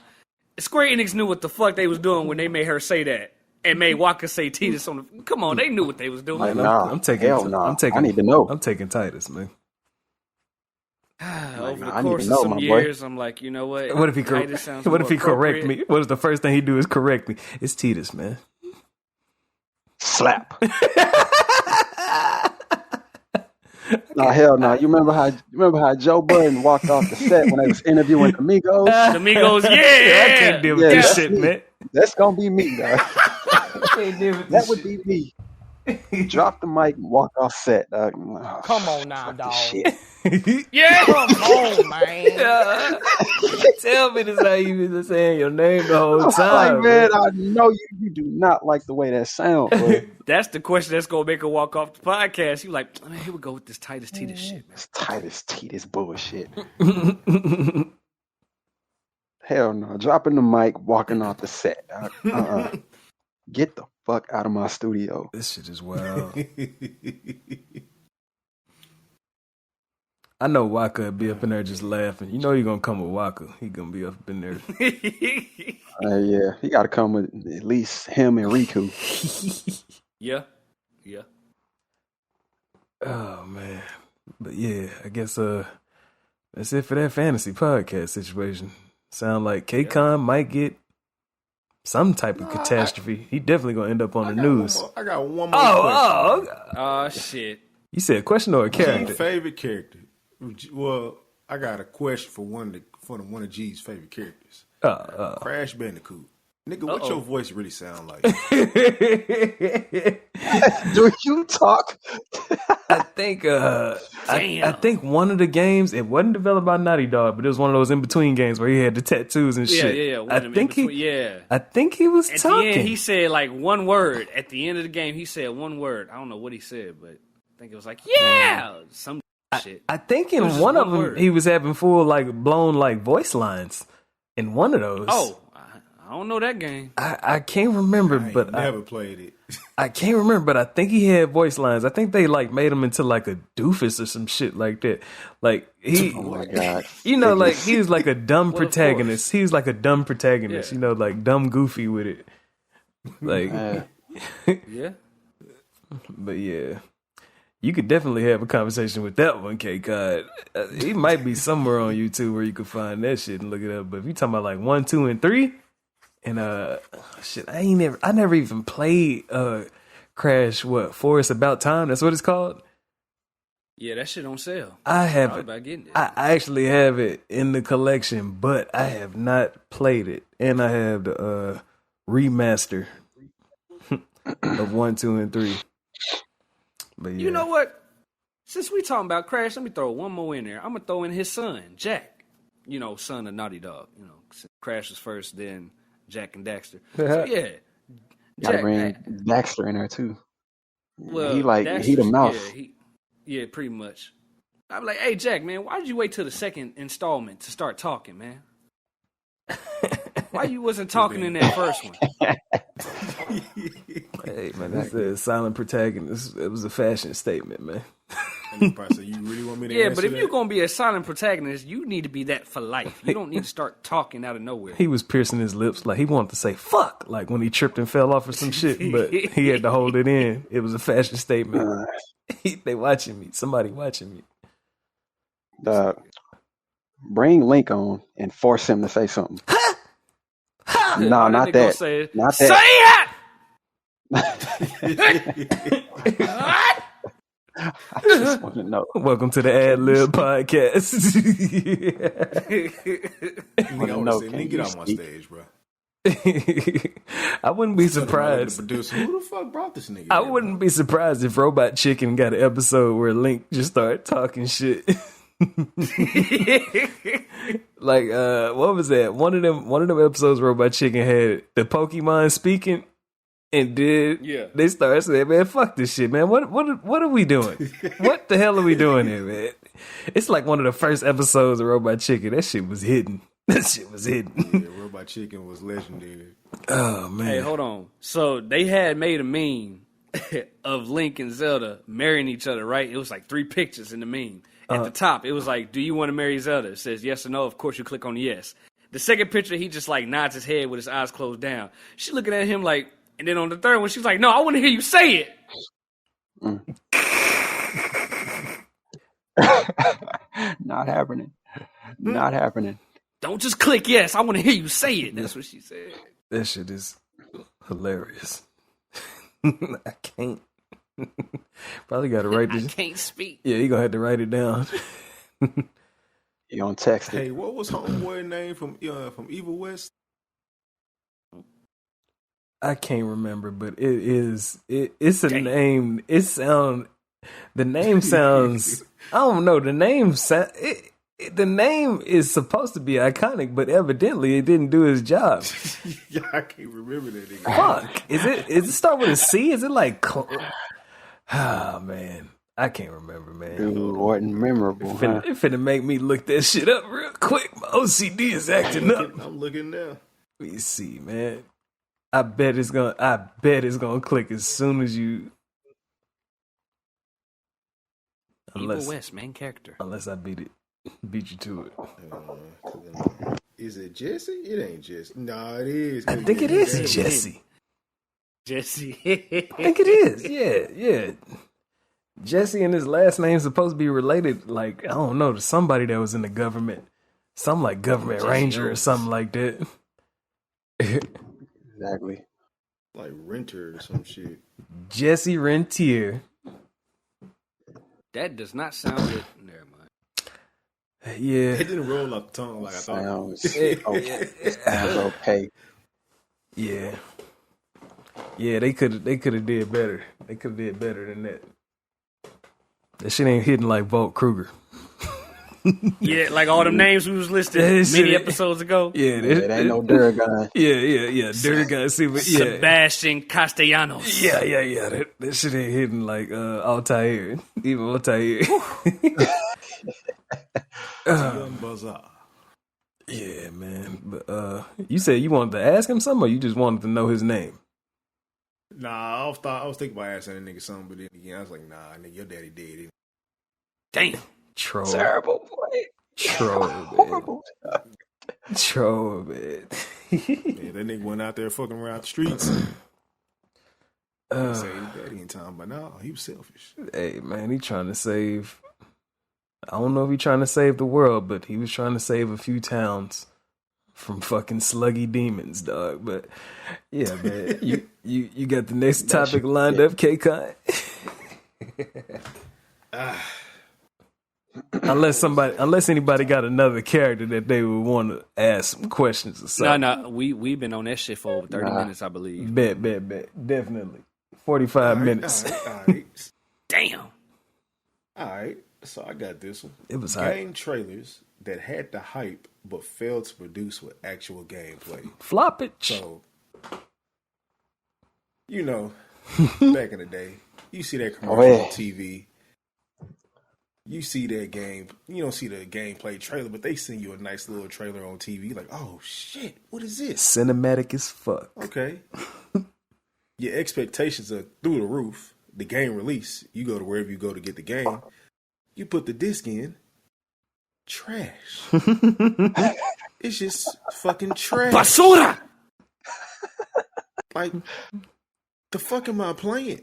Square Enix knew what the fuck they was doing when they made her say that. And made Waka say Titus on the... Come on, they knew what they was doing. Like, nah, I'm taking. I need to know. I'm taking Titus, man. Over the course of some years, I'm like, you know what? What if he correct me? What if the first thing he do is correct me? It's Titus, man. Slap. Nah, hell no. You remember how Joe Budden walked off the set when they was interviewing Amigos? The Amigos, yeah. I can't deal with this shit, man. That's gonna be me, dog. That would be me. Drop the mic and walk off set, dog. Oh, come on now, dog. Yeah, come on, man. Tell me this how you been saying your name the whole time. Like, man, I know you do not like the way that sounds, bro. That's the question that's gonna make her walk off the podcast. You like, man, here we go with this Titus shit, man. This Titus bullshit. Hell no. Dropping the mic, walking off the set. Get the fuck out of my studio. This shit is wild. I know Waka would be up in there just laughing. You know you're going to come with Waka. He going to be up in there. Yeah, he got to come with at least him and Riku. Yeah. Oh, man. But yeah, I guess that's it for that fantasy podcast situation. Sound like K Kon might get some type of catastrophe. He definitely going to end up on the news. I got one more question. Oh, shit. You said a question or a character? Favorite character? Well, I got a question for one of G's favorite characters. Crash Bandicoot. Nigga, what your voice really sound like? Do you talk? I think I think one of the games, it wasn't developed by Naughty Dog, but it was one of those in between games where he had the tattoos and shit. Yeah. I think he was At talking. the end, he said like one word. At the end of the game, he said one word. I don't know what he said, but I think it was like some shit. I think in one of them word. he was having full like blown like voice lines. In one of those. Oh, I don't know that game. I can't remember, but I never played it. I can't remember, but I think he had voice lines. I think they like made him into like a doofus or some shit like that. Like he, Oh my god! you know, like he was like a dumb Well, of protagonist. He was like a dumb protagonist, you know, like dumb goofy with it. Like, Yeah. but yeah, you could definitely have a conversation with that one, K Kon. He might be somewhere on YouTube where you could find that shit and look it up. But if you talking about like 1, 2, and 3. And shit, I never even played Crash. What for? It's About Time. That's what it's called. Yeah, that shit on sale. I have was it. about getting it. I actually have it in the collection, but I have not played it. And I have the remaster of 1, 2, and 3. But yeah. You know what? Since we talking about Crash, let me throw one more in there. I'm gonna throw in his son, Jack. You know, son of Naughty Dog. You know, Crash was first, then Jack and Daxter. So yeah, Gotta Jack. bring Daxter in there too. Well, he the mouth. Yeah, pretty much. I'm like, hey Jack, man, why did you wait till the second installment to start talking, man? Why you wasn't talking in that first one? Hey man, that's a silent protagonist. It was a fashion statement, man. And you probably say, you really want me to Yeah, answer but if that? you're gonna be a silent protagonist, you need to be that for life. You don't need to start talking out of nowhere. He was piercing his lips like he wanted to say "fuck," like when he tripped and fell off or some shit, but he had to hold it in. It was a fashion statement. They watching me. Somebody watching me. Bring Link on and force him to say something. No, Why not they gonna that. say it? Not Say that. it! I just want to know. Welcome to the Ad Lib Podcast. Nigga, I want to say, nigga, get off my stage, bro. I wouldn't be The surprised. producer, who the fuck brought this nigga? I here, wouldn't be surprised if Robot Chicken got an episode where Link just started talking shit. Like what was that? One of them episodes Robot Chicken had the Pokemon speaking and they started saying, man, fuck this shit, man. What are we doing? What the hell are we doing here, man? It's like one of the first episodes of Robot Chicken. That shit was hidden. Yeah, Robot Chicken was legendary. Oh man. Hey, hold on. So they had made a meme of Link and Zelda marrying each other, right? It was like 3 pictures in the meme. At the top, it was like, do you want to marry Zelda? It says yes or no. Of course, you click on yes. The second picture, he just like nods his head with his eyes closed down. She looking at him like, and then on the third one, she's like, no, I want to hear you say it. Not happening. Not happening. Don't just click yes. I want to hear you say it. That's what she said. That shit is hilarious. I can't. Probably got to write this. I can't speak. Yeah, you gonna have to write it down. You don't text it. Hey, what was homeboy name from Evil West? I can't remember, but it's a name. The name sounds. I don't know. The name the name is supposed to be iconic, but evidently it didn't do its job. Yeah, I can't remember that nigga. Fuck. Is it start with a C? Is it like? Ah, man. I can't remember, man. Dude, wasn't memorable. It finna make me look that shit up real quick. My OCD is acting up. I'm looking now. Let me see, man. I bet it's gonna click as soon as you. Evil West, main character. Unless I beat you to it. Is it Jesse? It ain't Jesse. No, it is. I think it is Jesse. Jesse. I think it is. Yeah. Jesse and his last name supposed to be related, like, I don't know, to somebody that was in the government. Some like government ranger or something like that. Exactly. Like Renter or some shit. Jesse Rentier. That does not sound good. Never mind. Yeah. It didn't roll off the tongue like I thought. Sounds okay. Yeah. Yeah, they could have did better. They could have did better than that. That shit ain't hitting like Volt Kruger. Yeah, like all them names we was listed many episodes ago. Yeah, It ain't no Durgan. Yeah. Durgan, see, but yeah. Sebastian Castellanos. Yeah. That shit ain't hitting like Altair. Even Altair. Young Bazaar. Yeah, man. But you said you wanted to ask him something, or you just wanted to know his name? Nah, I was thinking about asking that nigga something, but then again, I was like, nah, nigga, your daddy dead. Damn. Troll. Terrible boy. Troll, man. Troll, man. Yeah, that nigga went out there fucking around the streets. Say his daddy in time, but no, he was selfish. Hey, man, he trying to save. I don't know if he trying to save the world, but he was trying to save a few towns from fucking sluggy demons, dog. But yeah, man, you got the next topic lined up, K Kon. Unless anybody got another character that they would want to ask some questions or something. No, we've been on that shit for over 30 minutes, I believe. Bet. Definitely. 45 minutes. All right. Damn. All right. So I got this one. It was game trailers that had the hype but failed to produce with actual gameplay. Flop it. So, you know, back in the day, you see that commercial on TV. You see that game. You don't see the gameplay trailer, but they send you a nice little trailer on TV. Like, oh shit, what is this? Cinematic as fuck. Okay. Your expectations are through the roof. The game release, you go to wherever you go to get the game. You put the disc in. Trash. It's just fucking trash. Basura! Like, the fuck am I playing?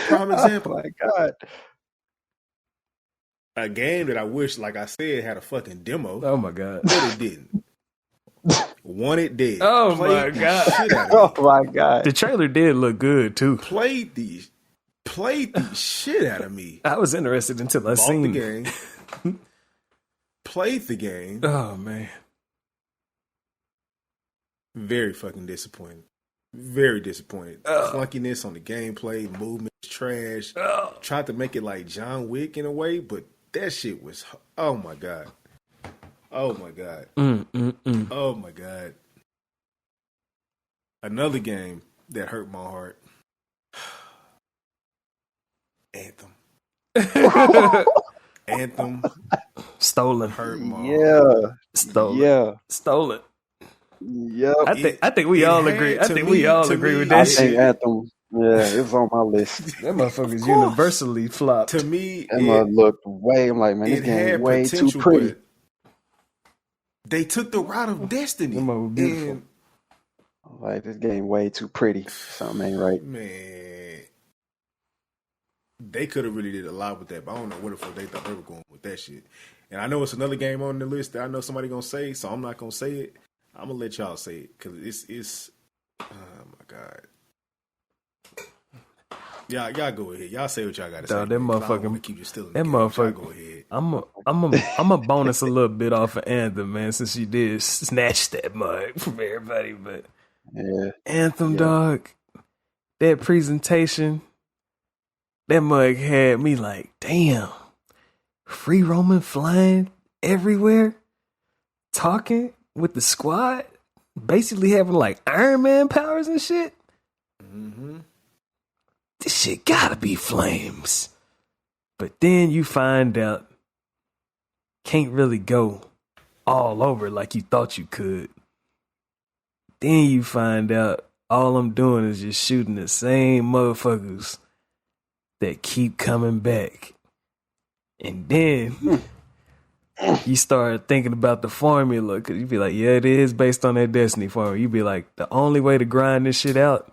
Prime example. Oh my God. A game that I wish, like I said, had a fucking demo. Oh my God. But it didn't. One, it did. Oh Played my God. Shit out of Oh my God. The trailer did look good too. Played the shit out of me. I was interested until I Bought seen the game. Played the game. Oh man. Very fucking disappointed. Very disappointed. Clunkiness on the gameplay, movement, trash. Tried to make it like John Wick in a way, but that shit was, oh my God. Oh my God. Oh my God. Another game that hurt my heart. Anthem. Anthem Stolen. hurt my heart. Yeah. Stolen. Yeah. Stolen. Yep. I think we all agree. I think we all agree with I that think shit. Anthem. Yeah, it was on my list. That motherfucker's universally flopped. To me, Emma looked way. I'm like, man, this it game had way too potential, pretty. but they took the route of destiny. That mother was beautiful. And, Like, this game way too pretty. Something ain't right. man, they could have really did a lot with that, but I don't know what the fuck they thought they were going with that shit. And I know it's another game on the list that I know somebody gonna say, so I'm not gonna say it. I'm gonna let y'all say it because it's. Oh my God. Y'all go ahead. Y'all say what y'all got to say. Dog, that motherfucker. Keep you still in That the motherfucker. Go ahead. I'm a bonus a little bit off of Anthem, man, since you did snatch that mug from everybody. But Yeah. Anthem, dog, that presentation, that mug had me like, damn, free roaming, flying everywhere, talking with the squad, basically having like Iron Man powers and shit. Mm-hmm. This shit gotta be flames. But then you find out can't really go all over like you thought you could. Then you find out all I'm doing is just shooting the same motherfuckers that keep coming back. And then you start thinking about the formula, because you be like, yeah, it is based on that Destiny formula. You be like, the only way to grind this shit out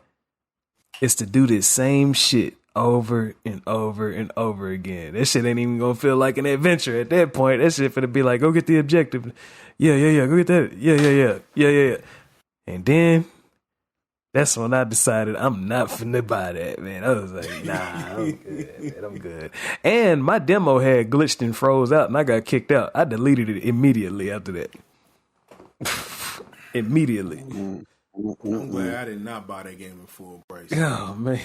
is to do this same shit over and over and over again. That shit ain't even gonna feel like an adventure at that point. That shit finna be like, go get the objective. Yeah, go get that. Yeah. And then that's when I decided I'm not finna buy that, man. I was like, nah, I'm good, man. I'm good. And my demo had glitched and froze out, and I got kicked out. I deleted it immediately after that. Immediately. I'm glad I did not buy that game in full price. Oh man,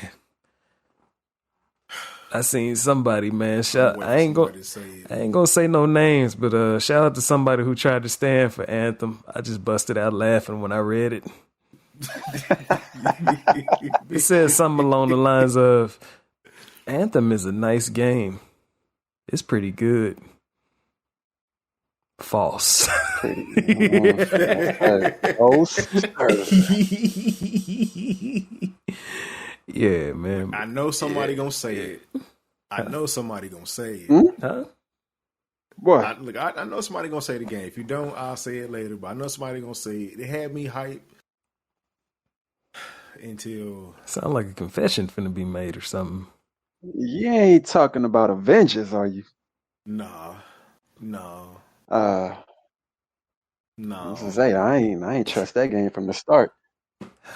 I seen somebody, man. I'm I ain't waiting for somebody to say it. I ain't gonna say no names, but shout out to somebody who tried to stand for Anthem. I just busted out laughing when I read it. It said something along the lines of, Anthem is a nice game. It's pretty good. False. Oh, sir. Yeah, man. I know somebody gonna say it. I know somebody gonna say it. Huh? What? I know somebody gonna say it again. If you don't, I'll say it later. But I know somebody gonna say it. It had me hype until Sound like a confession finna be made or something. You ain't talking about Avengers, are you? no. I was gonna say, I ain't trust that game from the start.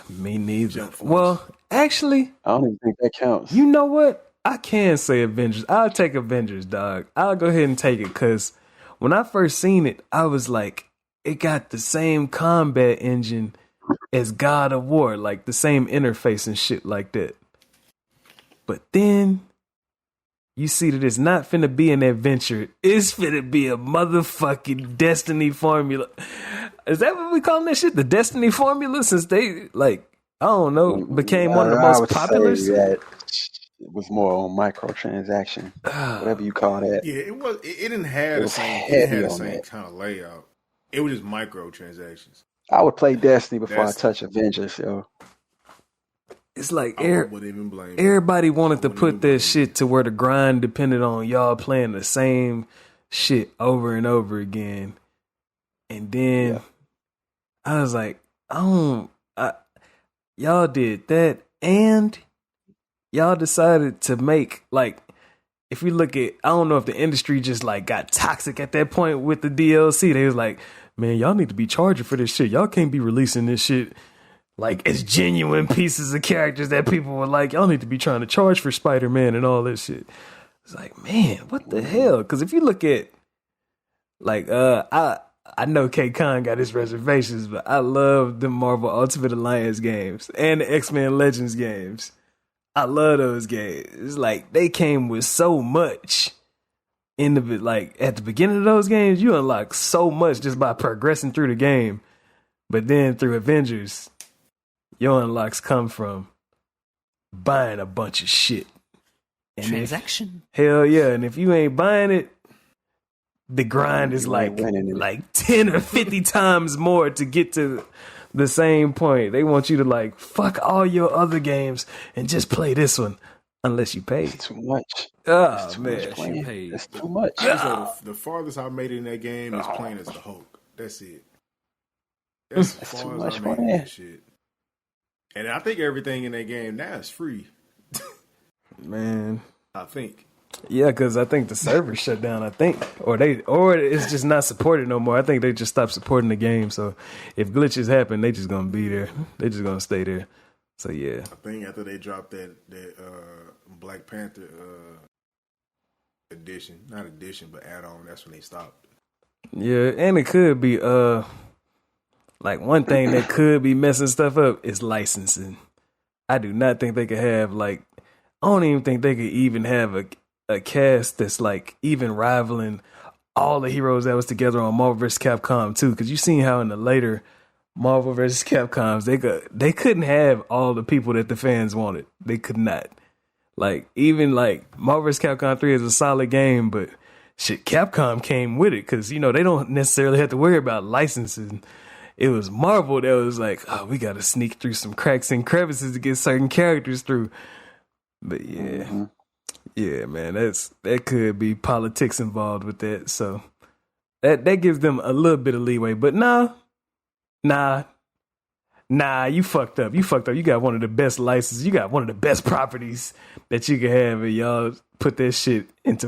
Me neither. Jump Force. Well, actually, I don't even think that counts. you know what? I can say Avengers. I'll take Avengers, dog. I'll go ahead and take it because when I first seen it, I was like, it got the same combat engine as God of War, like the same interface and shit like that. But then you see that it's not finna be an adventure. It's finna be a motherfucking Destiny formula. Is that what we call that shit? The Destiny formula? Since they, like, I don't know, became one of the I most would popular. say that it was more on microtransaction, whatever you call that. Yeah, it was. It didn't have It the was same. It heavy didn't have the on same that. kind of layout. It was just microtransactions. I would play Destiny before That's- I touch Avengers, yo. It's like I wouldn't even blame. everybody wanted to wouldn't put even blame that shit to where the grind depended on y'all playing the same shit over and over again. And then I was like, y'all did that, and y'all decided to make, like, if you look at, I don't know if the industry just like got toxic at that point with the DLC. They was like, man, y'all need to be charging for this shit. Y'all can't be releasing this shit like as genuine pieces of characters that people were like, y'all need to be trying to charge for Spider-Man and all this shit. It's like, man, what the hell? Because if you look at, like, I know K Kon got his reservations, but I love the Marvel Ultimate Alliance games and the X-Men Legends games. I love those games. It's like they came with so much in the, like, at the beginning of those games, you unlock so much just by progressing through the game. But then through Avengers, your unlocks come from buying a bunch of shit. And Transaction. Hell yeah. And if you ain't buying it, the grind is You like ain't winning it. 10 or 50 times more to get to the same point. They want you to, like, fuck all your other games and just play this one unless you pay. It's too much. Oh, It's too man. much playing. paid. It's too much. I just know the farthest I made it in that game is playing as the Hulk. That's it. That's as That's too far as much I made it in money. that shit. And I think everything in that game now is free. Man. I think. Yeah, because I think the server shut down, or it's just not supported no more. I think they just stopped supporting the game. So if glitches happen, they just gonna be there. They just gonna stay there. So yeah. I think after they dropped that Black Panther edition, not edition, but add-on, that's when they stopped. Yeah, and it could be like one thing that could be messing stuff up is licensing. I do not think they could have, like, I don't even think they could even have a cast that's like even rivaling all the heroes that was together on Marvel vs. Capcom 2. Because you seen how in the later Marvel vs. Capcoms they couldn't have all the people that the fans wanted. They could not. Like, even like Marvel vs. Capcom 3 is a solid game, but shit, Capcom came with it because, you know, they don't necessarily have to worry about licensing. It was Marvel that was like, oh, we got to sneak through some cracks and crevices to get certain characters through. But yeah, yeah, man, that could be politics involved with that. So that gives them a little bit of leeway. But nah, you fucked up. You got one of the best licenses. You got one of the best properties that you could have, and y'all put that shit into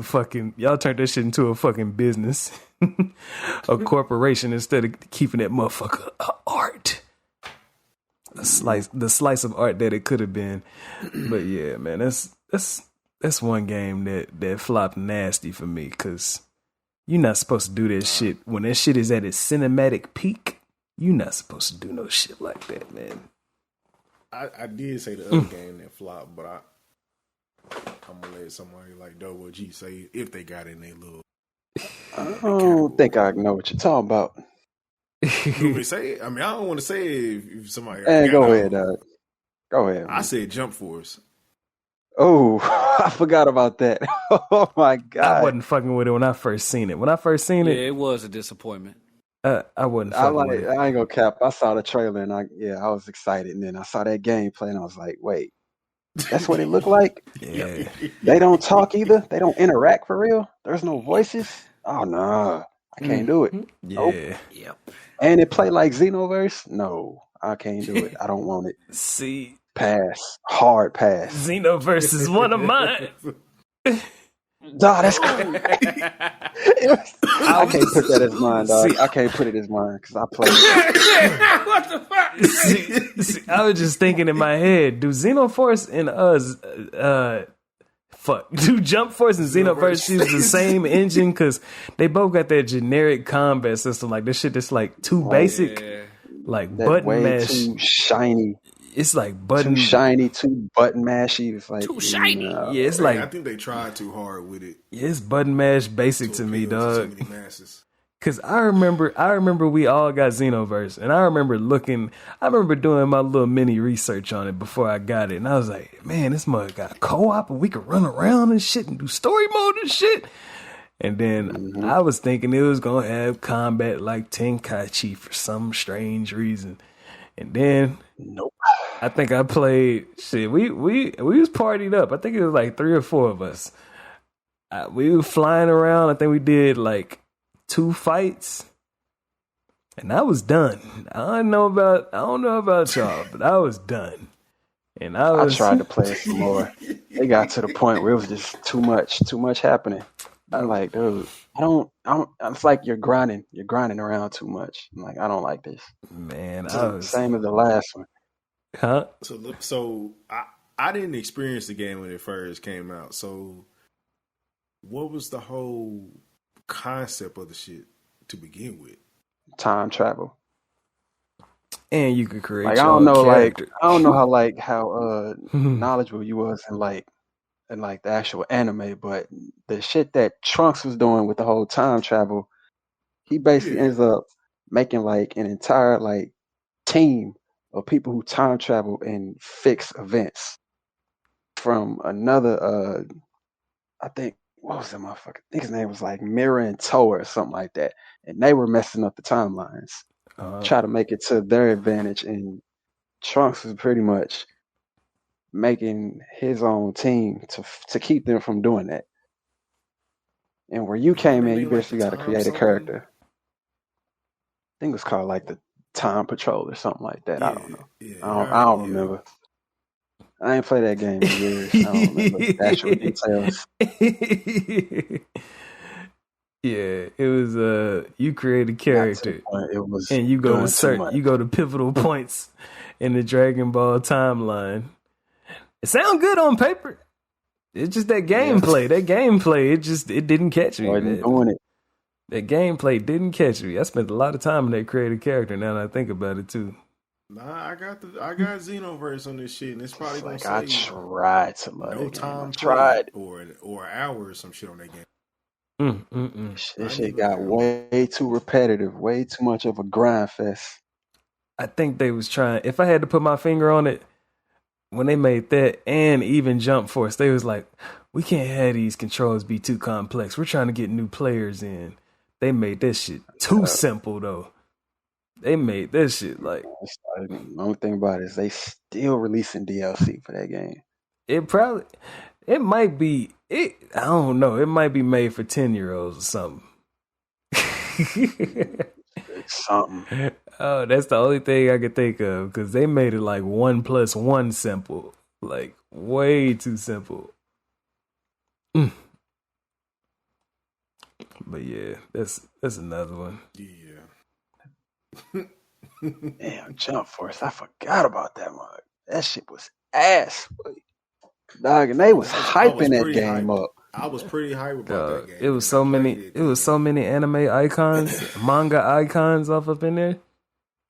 y'all turned that shit into a fucking business, a corporation, instead of keeping that motherfucker art. The slice of art that it could have been. But yeah, man, that's one game that flopped nasty for me, because you're not supposed to do that shit when that shit is at its cinematic peak. You not supposed to do no shit like that, man. I did say the other game that flopped, but I'm gonna let somebody like Double G say if they got in their little. I don't think I know what you're talking about. You want me to say it? I mean, I don't want to say it if somebody. Hey, go ahead, go ahead. I said Jump Force. Oh, I forgot about that. Oh my god! I wasn't fucking with it when I first seen it. When I first seen Yeah, it, it was a disappointment. I wasn't fucking with it. I ain't gonna cap. I saw the trailer and I was excited, and then I saw that gameplay and I was like, wait, that's what it looked like. Yeah. They don't talk either. They don't interact for real. There's no voices. Oh no, I can't do it. Yeah. Nope. Yep. And it play like Xenoverse? No, I can't do it. I don't want it. See, Pass. Hard pass. Xenoverse is one of mine. Dog, that's cool. I can't put that as mine, dog. I can't put it as mine because I play it. What the fuck? See, I was just thinking in my head, do Xenoforce and do Jump Force and Xenoverse use the same engine? Because they both got that generic combat system. Like this shit that's like too basic. Yeah. Like That button way mash. too shiny. It's like button. Too shiny, too button mashy. It's like Too shiny. no. Yeah, it's I like think they tried too hard with it. it's button mash basic to me, appeal to dog. so many masses. Cause I remember we all got Xenoverse, and I remember doing my little mini research on it before I got it, and I was like, man, this mug got co-op, and we could run around and shit and do story mode and shit. And then I was thinking it was gonna have combat like Tenkaichi for some strange reason, and then Nope. I think I played shit. We was partied up. I think it was like 3 or 4 of us. We were flying around. I think we did like 2 fights, and I was done. I don't know about y'all, but I was done. And I tried to play it some more. It got to the point where it was just too much happening. I'm like, dude, I don't. It's like you're grinding around too much. I'm like, I don't like this. Man, Same as the last one. huh? So I didn't experience the game when it first came out. So what was the whole concept of the shit to begin with? Time travel. And you could create. Like your I don't know, character. I don't know how knowledgeable you was in the actual anime, but the shit that Trunks was doing with the whole time travel, he basically ends up making like an entire like team of people who time travel and fix events from another I think what was that motherfucker? I think his name was like Mirror and Toe or something like that. And they were messing up the timelines. Try to make it to their advantage, and Trunks was pretty much making his own team to keep them from doing that. And where you came in, you basically got to create a character. I think it was called like the Time Patrol or something like that. I don't know. I don't remember. I ain't played that game in years. I don't remember the actual details. Yeah, it was you create a character. It was, and you go to pivotal points in the Dragon Ball timeline. It sounds good on paper. It's just that gameplay. That gameplay, it didn't catch me. Wasn't doing it. That gameplay didn't catch me. I spent a lot of time in that creative character. Now that I think about it too. Nah, I got Xenoverse on this shit, and it's probably Like gonna I say tried to love no it. time I tried. or an hour or some shit on that game. This shit got way too repetitive, way too much of a grind fest. I think they was trying. If I had to put my finger on it, when they made that and even Jump Force, they was like, we can't have these controls be too complex. We're trying to get new players in. They made this shit too simple though. They made this shit like. The only thing about it is they still releasing DLC for that game. It might be. I don't know. It might be made for 10-year-olds or something. Something. Oh, that's the only thing I could think of because they made it like 1+1 simple, like way too simple. But yeah, that's another one. Yeah. Damn, Jump Force. I forgot about that one. That shit was ass. Dog, and they was hyping that game up. I was pretty hype about that game. It was so many. It was so many anime icons, manga icons off up in there.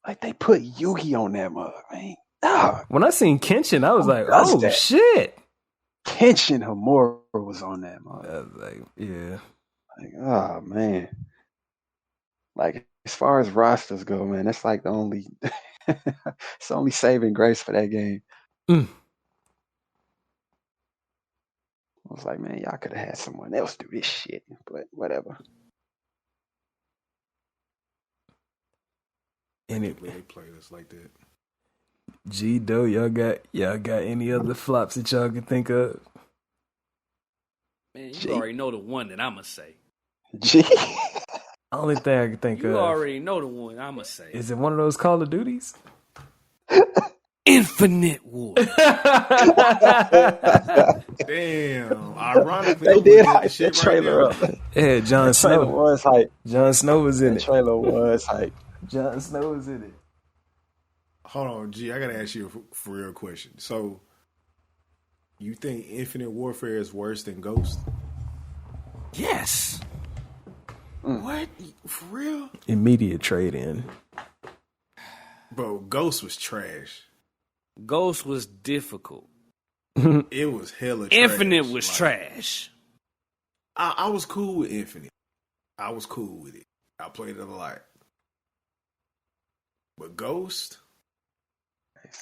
Like they put Yugi on that mug, man. Dog. When I seen Kenshin, I was like, does oh that? shit. Kenshin Himura was on that mug. I was like, yeah. Like, oh man. Like as far as rosters go, man, that's like the only it's the only saving grace for that game. Mm. I was like, man, y'all could have had someone else do this shit, but whatever. And They played us like that. G Doe, y'all got any other flops that y'all can think of? Man, you already know the one that I'ma say. G. Only thing I can think of. You already know the one I'ma say. Is it one of those Call of Duties? Infinite War. Damn. Ironically, They did hype that trailer up. Yeah, Jon Trailer Snow. was hype. Jon Snow was in The it. trailer was hype. Jon Snow was in it. Hold on, G. I gotta ask you a for real question. So, you think Infinite Warfare is worse than Ghost? Yes. What? For real? Immediate trade in. Bro, Ghost was trash. Ghost was difficult. It was hella trash. Infinite was trash. I was cool with Infinite. I was cool with it. I played it a lot. But Ghost,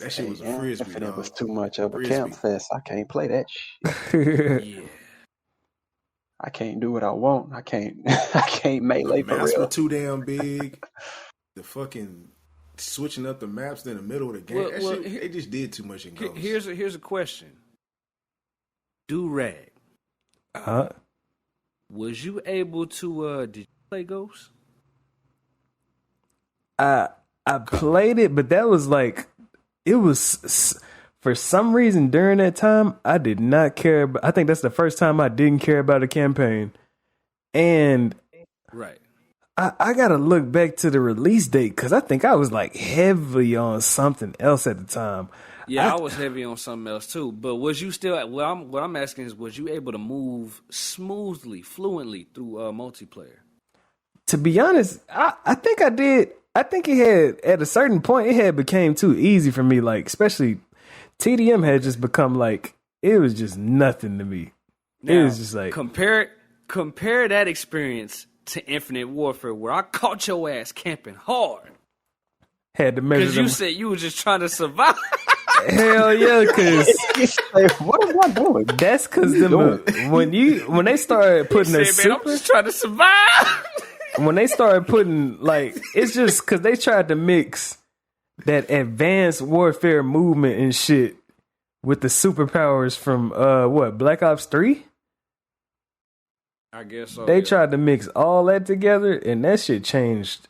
that shit was a frisbee. Infinite dog. was too much of a Frisbee. camp fest. I can't play that shit. Yeah. I can't do what I want. I can't. I can't melee The for maps real. were too damn big. The fucking switching up the maps in the middle of the game. That shit, they just did too much in Ghost. Here's a question. Do-Rag, was you able to did you play Ghost? I played it, but that was like, it was, for some reason during that time, I did not care about, I think that's the first time I didn't care about a campaign. And Right. I gotta look back to the release date because I think I was like heavy on something else at the time. Yeah, I was heavy on something else too. But was you still? What I'm asking is, was you able to move smoothly, fluently through multiplayer? To be honest, I think I did. I think it had, at a certain point, it had became too easy for me. Like, especially TDM had just become like, it was just nothing to me. Now, it was just like, compare that experience to Infinite Warfare, where I caught your ass camping hard had to measure because them. you said you were just trying to survive. Hell yeah, because What am I doing? that's because when they started putting He a said, man, I'm super, just trying to survive. when they started putting, like, it's just because they tried to mix that advanced warfare movement and shit with the superpowers from Black Ops 3. I guess so. They tried to mix all that together, and that shit changed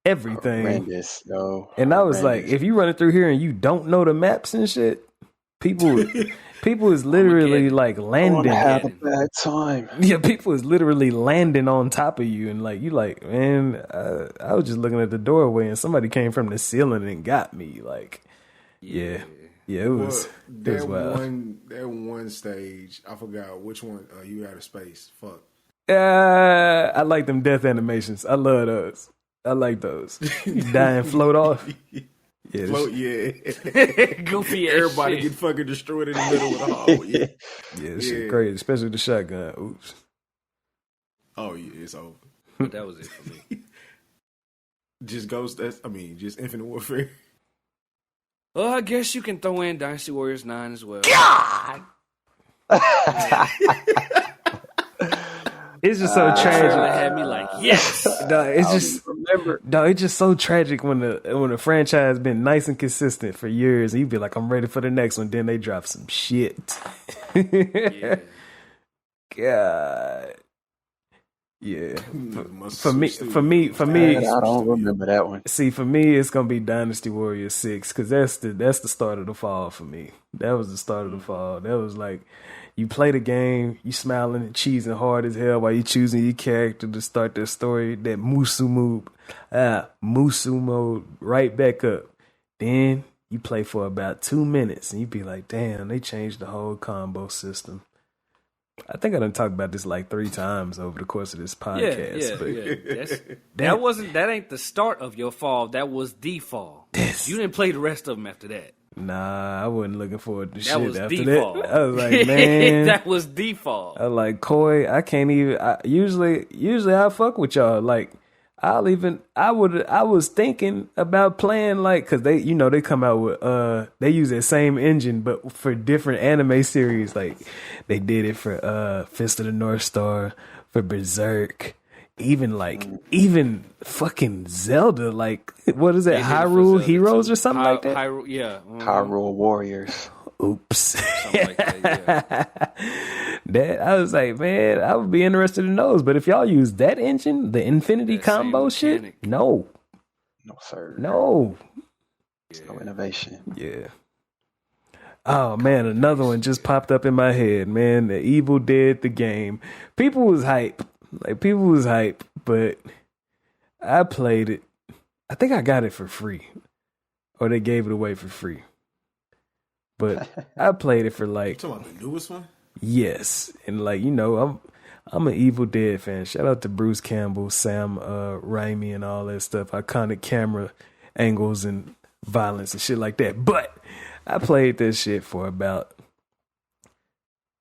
everything. Horrendous, yo. And I was like, Horrendous. if you running through here and you don't know the maps and shit, people is literally like I want landing. to have a bad time. Yeah, people is literally landing on top of you, and like you like, man, I was just looking at the doorway, and somebody came from the ceiling and got me. Like, yeah, it was. Well, it was wild. that one stage, I forgot which one. You out of space. Fuck. I like them death animations. I love those. I like those. You die and float off. Yeah, Float, yeah. Goofy ass Everybody shit. get fucking destroyed in the middle of the hall. Yeah. yeah, this shit crazy, especially the shotgun. Oops. Oh yeah, it's over. But that was it for me. Just Ghost. Just Infinite Warfare. Well, I guess you can throw in Dynasty Warriors 9 as well. God! It's just so It tragic. had me like, yes. No, it's just remember. no, it's just so tragic when the franchise been nice and consistent for years, and you be like, I'm ready for the next one. Then they drop some shit. Yeah. God. Yeah. For me, I don't remember that one. see, for me, it's gonna be Dynasty Warriors 6 because that's the start of the fall for me. That was the start of the fall. That was like, you play the game, you smiling and cheesing hard as hell while you choosing your character to start their story. That Musu mode right back up. Then you play for about 2 minutes and you be like, damn, they changed the whole combo system. I think I done talked about this like 3 times over the course of this podcast. That ain't the start of your fall. That was the fall. You didn't play the rest of them after that. Nah, I wasn't looking forward to That shit was after default. that. I was like, man. That was default. I was like, Koi, I can't even. Usually I fuck with y'all. Like, I was thinking about playing like, cause they come out with they use that same engine but for different anime series. Like they did it for Fist of the North Star, for Berserk, even fucking Zelda. Like what is it, Hyrule Heroes or something like that? Hyrule Warriors. Oops. Something like that, yeah. That I was like, man, I would be interested in those. But if y'all use that engine, the Infinity combo shit, no, sir, no, no innovation. Yeah. Oh man, another one just popped up in my head. Man, the Evil Dead the game. People was hype, but I played it. I think I got it for free, or they gave it away for free. But I played it for like. You talking about the newest one? Yes, and like I'm an Evil Dead fan. Shout out to Bruce Campbell, Sam Raimi, and all that stuff. Iconic camera angles and violence and shit like that. But I played this shit for about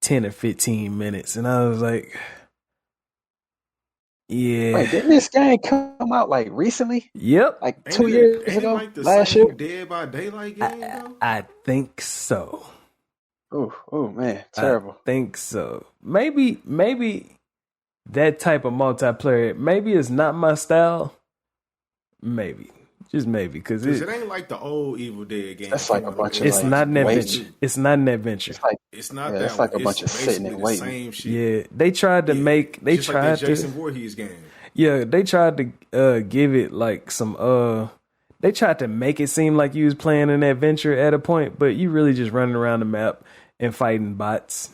10 or 15 minutes, and I was like, yeah. Wait, didn't this game come out like recently? Yep. Like 2 years ago? Like the last same year? Dead by Daylight game, though? I think so. Oh man, terrible. I think so. Maybe that type of multiplayer, maybe it's not my style. Maybe. Just maybe. Because it ain't like the old Evil Dead game. That's like a bunch of It's not an adventure. It's not an adventure. It's not yeah, that it's like one. a bunch of sitting and waiting. Same shit. Yeah, they tried to make. They just tried like that to. Jason Voorhees game. Yeah, they tried to give it like some. They tried to make it seem like you was playing an adventure at a point, but you really just running around the map and fighting bots.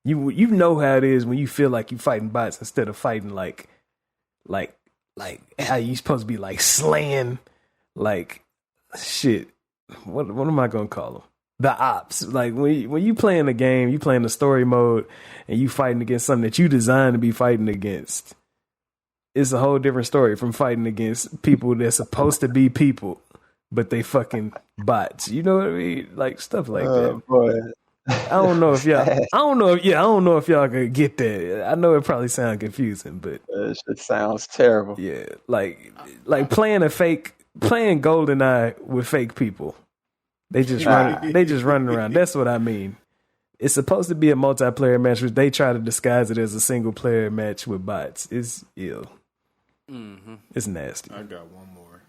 You know how it is when you feel like you fighting bots instead of fighting like how you supposed to be like slaying like shit. What am I gonna call them? The ops. Like when you playing a game, you playing the story mode, and you fighting against something that you designed to be fighting against. It's a whole different story from fighting against people that's supposed to be people, but they fucking bots. You know what I mean? Like stuff like that. Boy. I don't know if y'all could get that. I know it probably sounds confusing, but it sounds terrible. Yeah, like playing GoldenEye with fake people. They just running around. That's what I mean. It's supposed to be a multiplayer match, which they try to disguise it as a single player match with bots. It's ill. Mm-hmm. It's nasty. I got one more.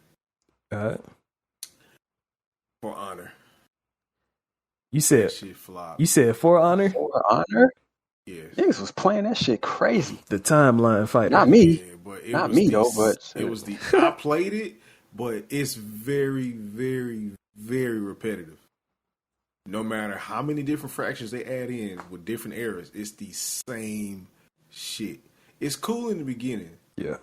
For Honor. You said shit flop. You said For Honor? For Honor? Yeah. Niggas was playing that shit crazy. The timeline fighter. Not me. Yeah, but Not me though, but it was I played it, but it's very, very, very repetitive. No matter how many different fractions they add in with different eras, it's the same shit. It's cool in the beginning. Yeah.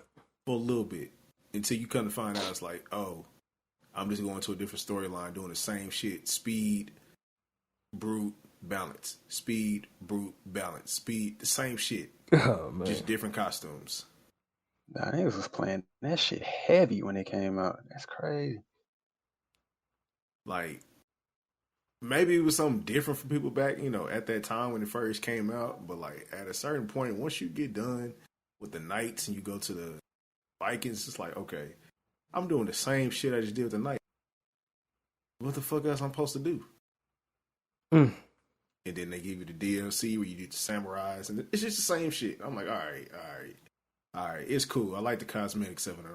For a little bit. Until you come to find out it's like, oh, I'm just going to a different storyline doing the same shit. Speed, brute, balance. Speed, brute, balance. Speed, the same shit. Oh, man. Just different costumes. Nah, niggas was playing that shit heavy when it came out. That's crazy. Like, maybe it was something different for people back, at that time when it first came out. But, like, at a certain point, once you get done with the Knights and you go to the Vikings, it's like, okay, I'm doing the same shit I just did with the Knights. What the fuck else I'm supposed to do? Mm. And then they give you the DLC where you do the samurais, and it's just the same shit. I'm like, all right, it's cool. I like the cosmetics of it.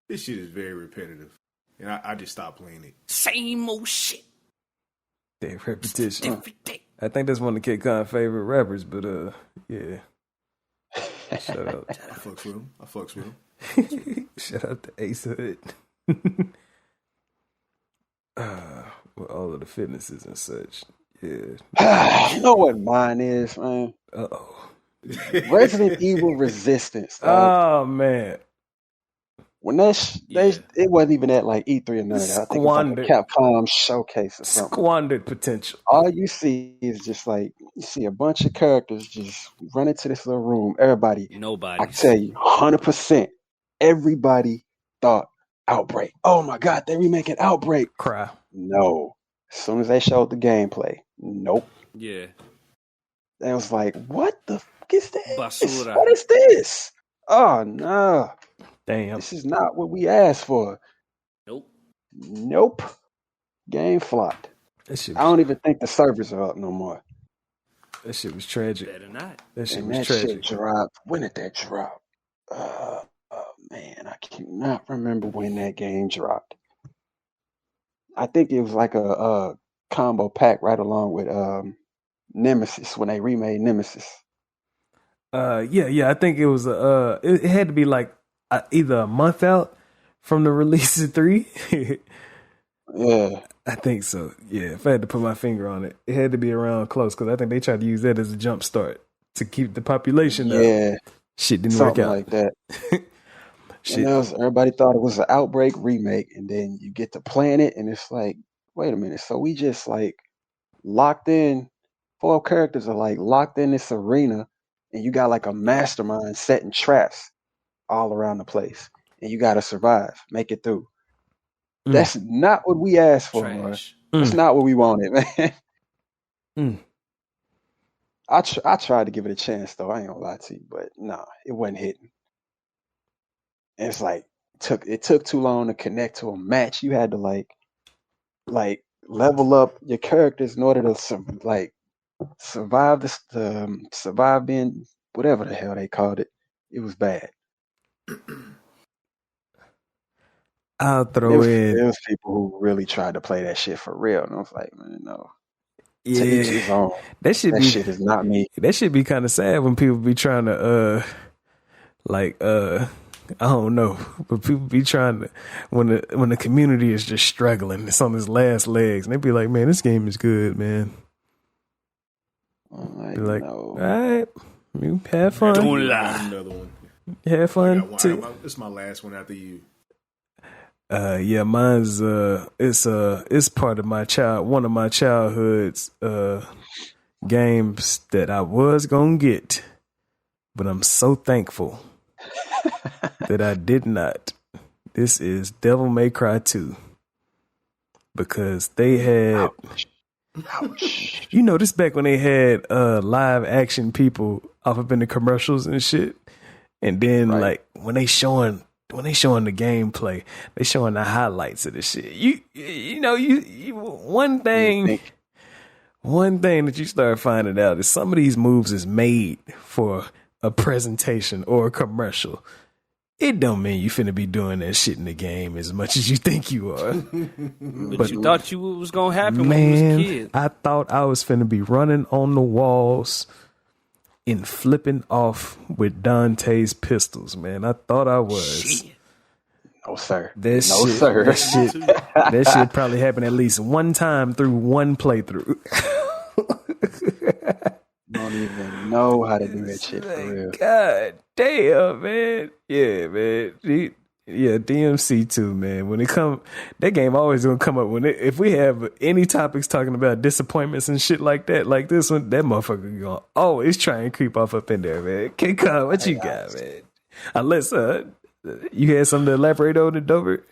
This shit is very repetitive, and I just stopped playing it. Same old shit. They repetition. I think that's one of K Kon's favorite rappers, but yeah. Shout out. I fucks with him. Shout out to Ace Hood. With all of the fitnesses and such. Yeah. You know what mine is, man? Uh-oh. Resident Evil Resistance. Oh, man. When it wasn't even at like E3 or none of that. I think it was like a Capcom showcase or something. Squandered potential. All you see is just like you see a bunch of characters just run into this little room. Everybody, Nobody. I tell you, 100%. Everybody thought Outbreak. Oh my God, they remaking Outbreak. Cry. No. As soon as they showed the gameplay, nope. Yeah. They was like, what the fuck is this? Basura. What is this? Oh no. Damn. This is not what we asked for. Nope. Game flopped. I don't even think the servers are up no more. That shit was tragic. Better not. That shit was tragic. Shit dropped. When did that drop? Oh man, I cannot remember when that game dropped. I think it was like a combo pack right along with Nemesis when they remade Nemesis. Yeah. I think it was it had to be like either a month out from the release of 3. Yeah, I think so. Yeah, if I had to put my finger on it, it had to be around close because I think they tried to use that as a jump start to keep the population up. Yeah, shit didn't something work out like that. Shit. Everybody thought it was an Outbreak remake, and then you get to playing it, and it's like, wait a minute. So we just like locked in. 4 characters are like locked in this arena, and you got like a mastermind setting traps all around the place, and you got to survive, make it through. That's not what we asked for, man. That's not what we wanted, man. I tried to give it a chance, though. I ain't gonna lie to you, but nah, it wasn't hitting. And it's like it took too long to connect to a match. You had to like level up your characters in order to survive survive being whatever the hell they called it. It was bad. I'll throw in. There was people who really tried to play that shit for real, and I was like, man, no. Yeah, to each his own. That shit is not me. That should be kind of sad when people be trying to I don't know, but people be trying to when the community is just struggling, it's on its last legs, and they be like, man, this game is good, man. Be like, no. All right, you have fun. Another one. Have fun too. This is my last one after you. Yeah, mine's it's part of one of my childhood's games that I was gonna get, but I'm so thankful that I did not. This is Devil May Cry 2. Because they had Ouch. You know, this back when they had live action people off up in the commercials and shit. And then like when they showing the gameplay, they showing the highlights of the shit. You know, one thing that you start finding out is some of these moves is made for a presentation or a commercial. It don't mean you finna be doing that shit in the game as much as you think you are. but you thought you was gonna happen man, when you was a kid. I thought I was finna be running on the walls and flipping off with Dante's pistols, man. I thought I was. Shit. No, sir. Sir. That shit probably happened at least one time through one playthrough. Don't even know how to do that shit for real. God damn, man. Yeah, man. Yeah, DMC too, man. When it come, that game always gonna come up if we have any topics talking about disappointments and shit like that, like this one, that motherfucker gonna always try and creep off up in there, man. K Kon, what you got, man? Unless you had something to elaborate on it, Dover.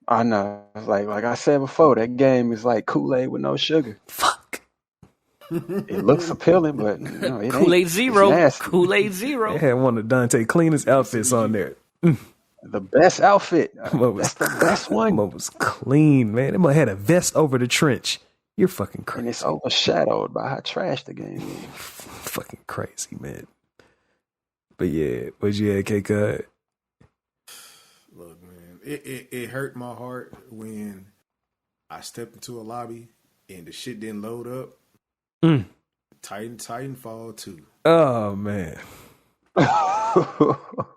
I know. Like I said before, that game is like Kool-Aid with no sugar. Fuck. It looks appealing, but no, it Kool-Aid ain't. Zero. Kool-Aid Zero. They had one of Dante's cleanest outfits on there. The best outfit. That's the best one. That was clean, man. It might had a vest over the trench. You're fucking crazy. And it's overshadowed by how trash the game is. Fucking crazy, man. But yeah, what'd you have, K Kon? Look, man, it hurt my heart when I stepped into a lobby and the shit didn't load up. Titanfall 2. Oh man.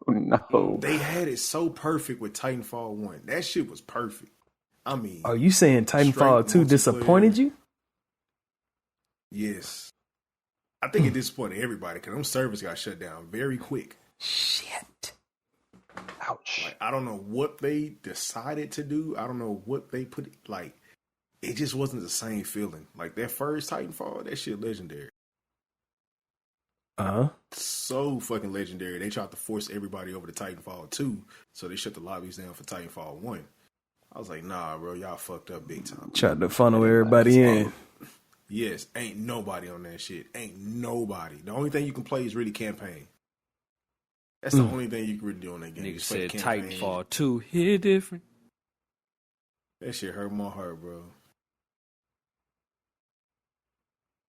No. They had it so perfect with Titanfall 1. That shit was perfect. I mean, are you saying Titanfall 2 disappointed you? Yes. I think it disappointed everybody because them servers got shut down very quick. Shit. Ouch. Like, I don't know what they decided to do. I don't know what they put. Like, it just wasn't the same feeling. Like, that first Titanfall, that shit legendary. So fucking legendary. They tried to force everybody over to Titanfall 2, so they shut the lobbies down for Titanfall 1. I was like, nah, bro, y'all fucked up big time. Tried to funnel everybody in. Yes, ain't nobody on that shit. Ain't nobody. The only thing you can play is really campaign. That's the only thing you can really do on that game. Nigga said Titanfall 2 hit different. That shit hurt my heart, bro.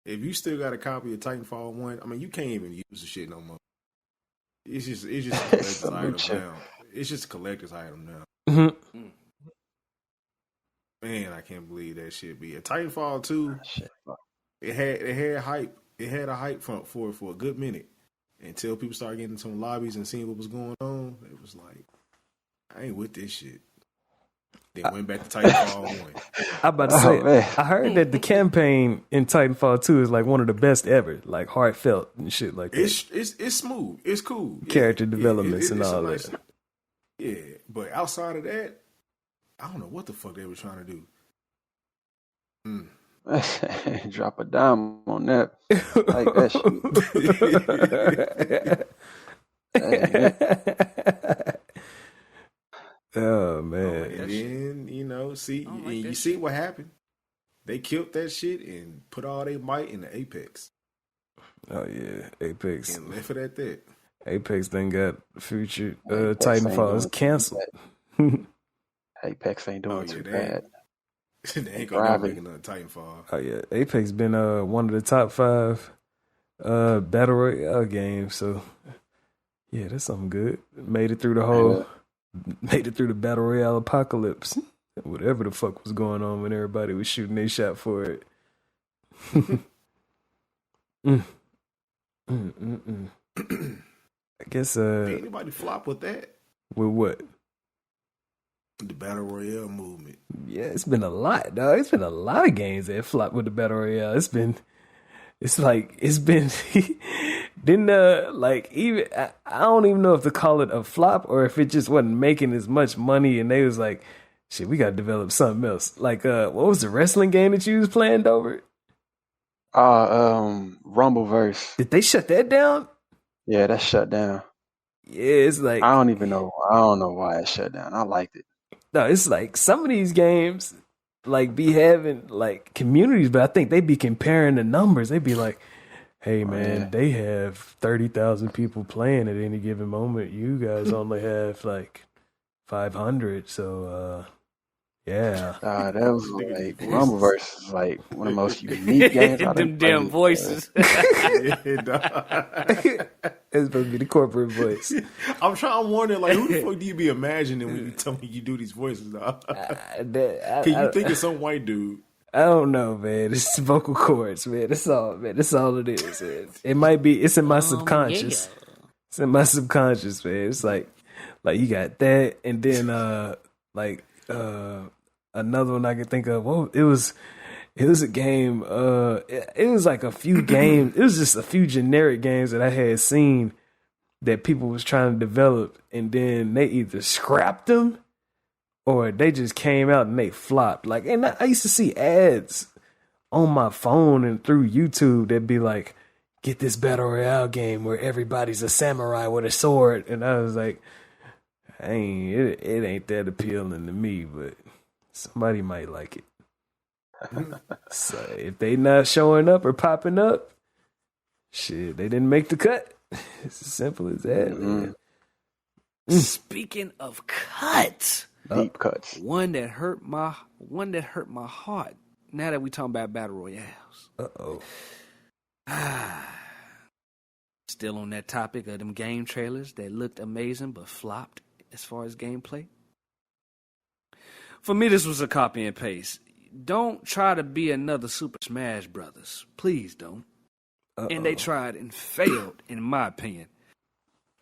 If you still got a copy of Titanfall 1, I mean, you can't even use the shit no more. It's just a collector's item now. It's just a collector's item now. Mm-hmm. Man, I can't believe that shit be a Titanfall 2. It had hype. It had a hype for a good minute until people started getting into some lobbies and seeing what was going on. It was like, I ain't with this shit. Then went back to Titanfall 1. I'm about to say, I heard that the campaign in Titanfall 2 is like one of the best ever, like heartfelt and shit like that. It's smooth. It's cool. Character developments and all that. Yeah, but outside of that, I don't know what the fuck they were trying to do. Drop a dime on that. Like that shit. Oh man! And then you see what happened. They killed that shit and put all their might in the Apex. Oh yeah, Apex. And left it at that. Apex then got future Titanfall is canceled. Apex ain't doing too bad. They ain't gonna make another Titanfall. Oh yeah, Apex been one of the top 5 battle royale games. So yeah, that's something good. Made it through the battle royale apocalypse. Whatever the fuck was going on when everybody was shooting their shot for it. I guess Did anybody flop with that? With what? The battle royale movement. Yeah, it's been a lot, dog. It's been a lot of games that flop with the battle royale. Even I don't even know if to call it a flop or if it just wasn't making as much money and they was like, shit, we gotta develop something else. Like what was the wrestling game that you was playing over? Rumbleverse. Did they shut that down? Yeah, that's shut down. Yeah, it's like I don't know why it shut down. I liked it. No, it's like some of these games like be having like communities, but I think they be comparing the numbers. They be like, hey man, they have 30,000 people playing at any given moment. You guys only have like 500. So yeah. That was like Rumbleverse is like one of the most unique games. Them damn voices. It's supposed to be the corporate voice. I'm wondering, like, who the fuck do you be imagining when you tell me you do these voices, dog? Can you think of some white dude? I don't know, man. It's vocal cords, man. That's all, man. That's all it is. Man. It might be. It's in my subconscious. Yeah. It's in my subconscious, man. It's like you got that, and then another one I can think of. Well, it was a game. It was like a few games. It was just a few generic games that I had seen that people was trying to develop, and then they either scrapped them or they just came out and they flopped. Like, and I used to see ads on my phone and through YouTube that'd be like, "Get this battle royale game where everybody's a samurai with a sword," and I was like, it ain't that appealing to me, but somebody might like it. So if they not showing up or popping up, shit, they didn't make the cut. It's as simple as that, man. Speaking of cuts, deep cuts, one that hurt my heart. Now that we talking about battle royales, still on that topic of them game trailers that looked amazing but flopped as far as gameplay. For me, this was a copy and paste. Don't try to be another Super Smash Brothers. Please don't. And they tried and failed, in my opinion.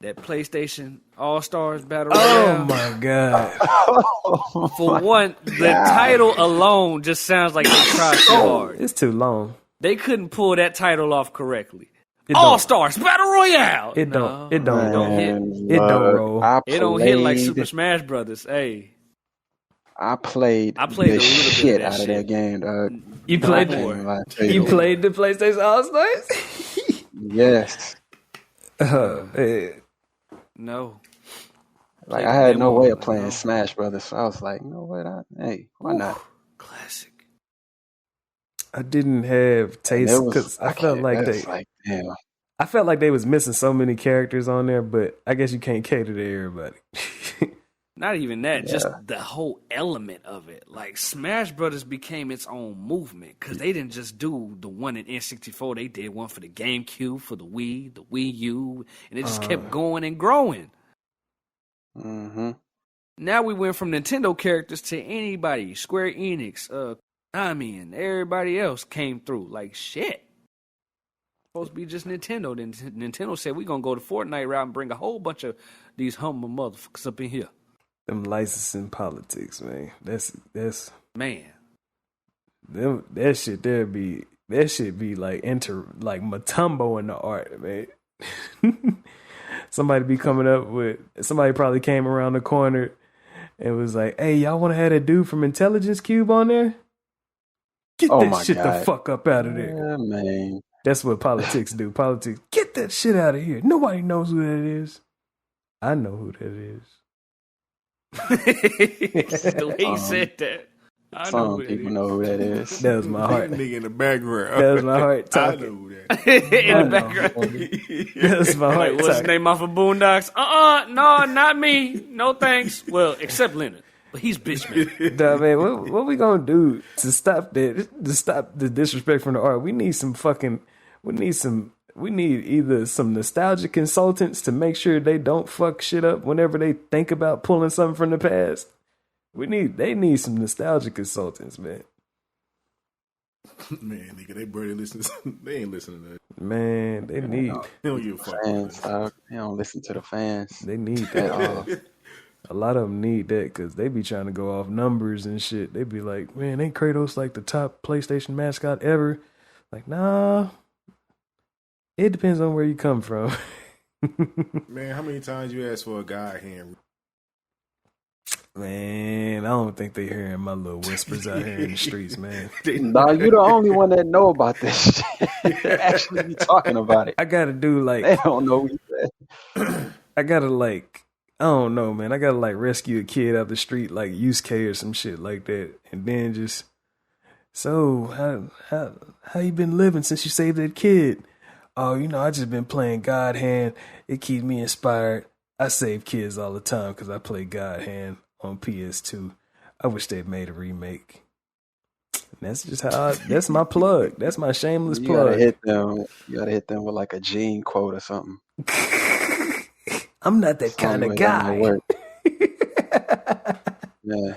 That PlayStation All-Stars Battle Royale. Oh, my God. For one, the title alone just sounds like they tried so hard. It's too long. They couldn't pull that title off correctly. All Stars Battle Royale. It don't. It don't. Man, It don't roll. It don't hit like Super Smash Brothers. Hey, I played a the little bit shit of that out shit. of that game, dog. You played You played the PlayStation All Stars? Yes. No. Like Played I the had demo, no way of like, playing no. Smash Brothers, so I was like, no way, why not? Classic. I didn't have And taste it was, because I felt like was like, damn. I felt like they was missing so many characters on there, but I guess you can't cater to everybody. Not even that, Yeah. just the whole element of it. Like Smash Brothers became its own movement because they didn't just do the one in N64. They did one for the GameCube, for the Wii, the Wii U, and it just kept going and growing. Mm-hmm. Now we went from Nintendo characters to anybody, Square Enix, Konami, and everybody else came through. Like shit. Supposed to be just Nintendo. Then Nintendo said we're gonna go the Fortnite route and bring a whole bunch of these humble motherfuckers up in here. Them licensing politics, man. That's Man. them that shit there be that shit be like like Matumbo in the art, man. Somebody probably came around the corner and was like, "Hey, y'all want to have that dude from Intelligence Cube on there? Get Oh that my shit God. the fuck up out of there." Yeah, man. That's what politics do. Politics, get that shit out of here. Nobody knows who that is. I know who that is. The way he said that. I know Some who that people is. know who that is. That was my heart. Nigga in the background. That was my heart I talking. know that. In the background. That was my heart Like, what's his talking. name off of Boondocks? No, not me. No thanks. Well, except Leonard. But he's bitch man. Duh, man, what we gonna do to stop that? To stop the disrespect from the art? We need some fucking. We need either some nostalgia consultants to make sure they don't fuck shit up whenever they think about pulling something from the past. They need some nostalgia consultants, man. Man, nigga, they barely listen. They ain't listening to that. Man, they need They don't give a fuck. Fans, dog. They don't listen to the fans. they need At that. all. A lot of them need that because they be trying to go off numbers and shit. They be like, man, ain't Kratos like the top PlayStation mascot ever? Like, nah. It depends on where you come from. Man, how many times you asked for a guy hand? Man, I don't think they hearing my little whispers out here in the streets, man. Nah, you the only one that know about this shit. Actually be talking about it. I gotta do They like, don't know what you said. I gotta like, I don't know, man. I gotta like rescue a kid out the street, like use K or some shit like that, and then just, so how you been living since you saved that kid? Oh, I just been playing God Hand. It keeps me inspired. I save kids all the time because I play God Hand on PS2. I wish they'd made a remake. And that's just that's my plug. That's my shameless You plug. gotta hit them. You gotta hit them with like a gene quote or something. I'm not that kind of guy. Yeah.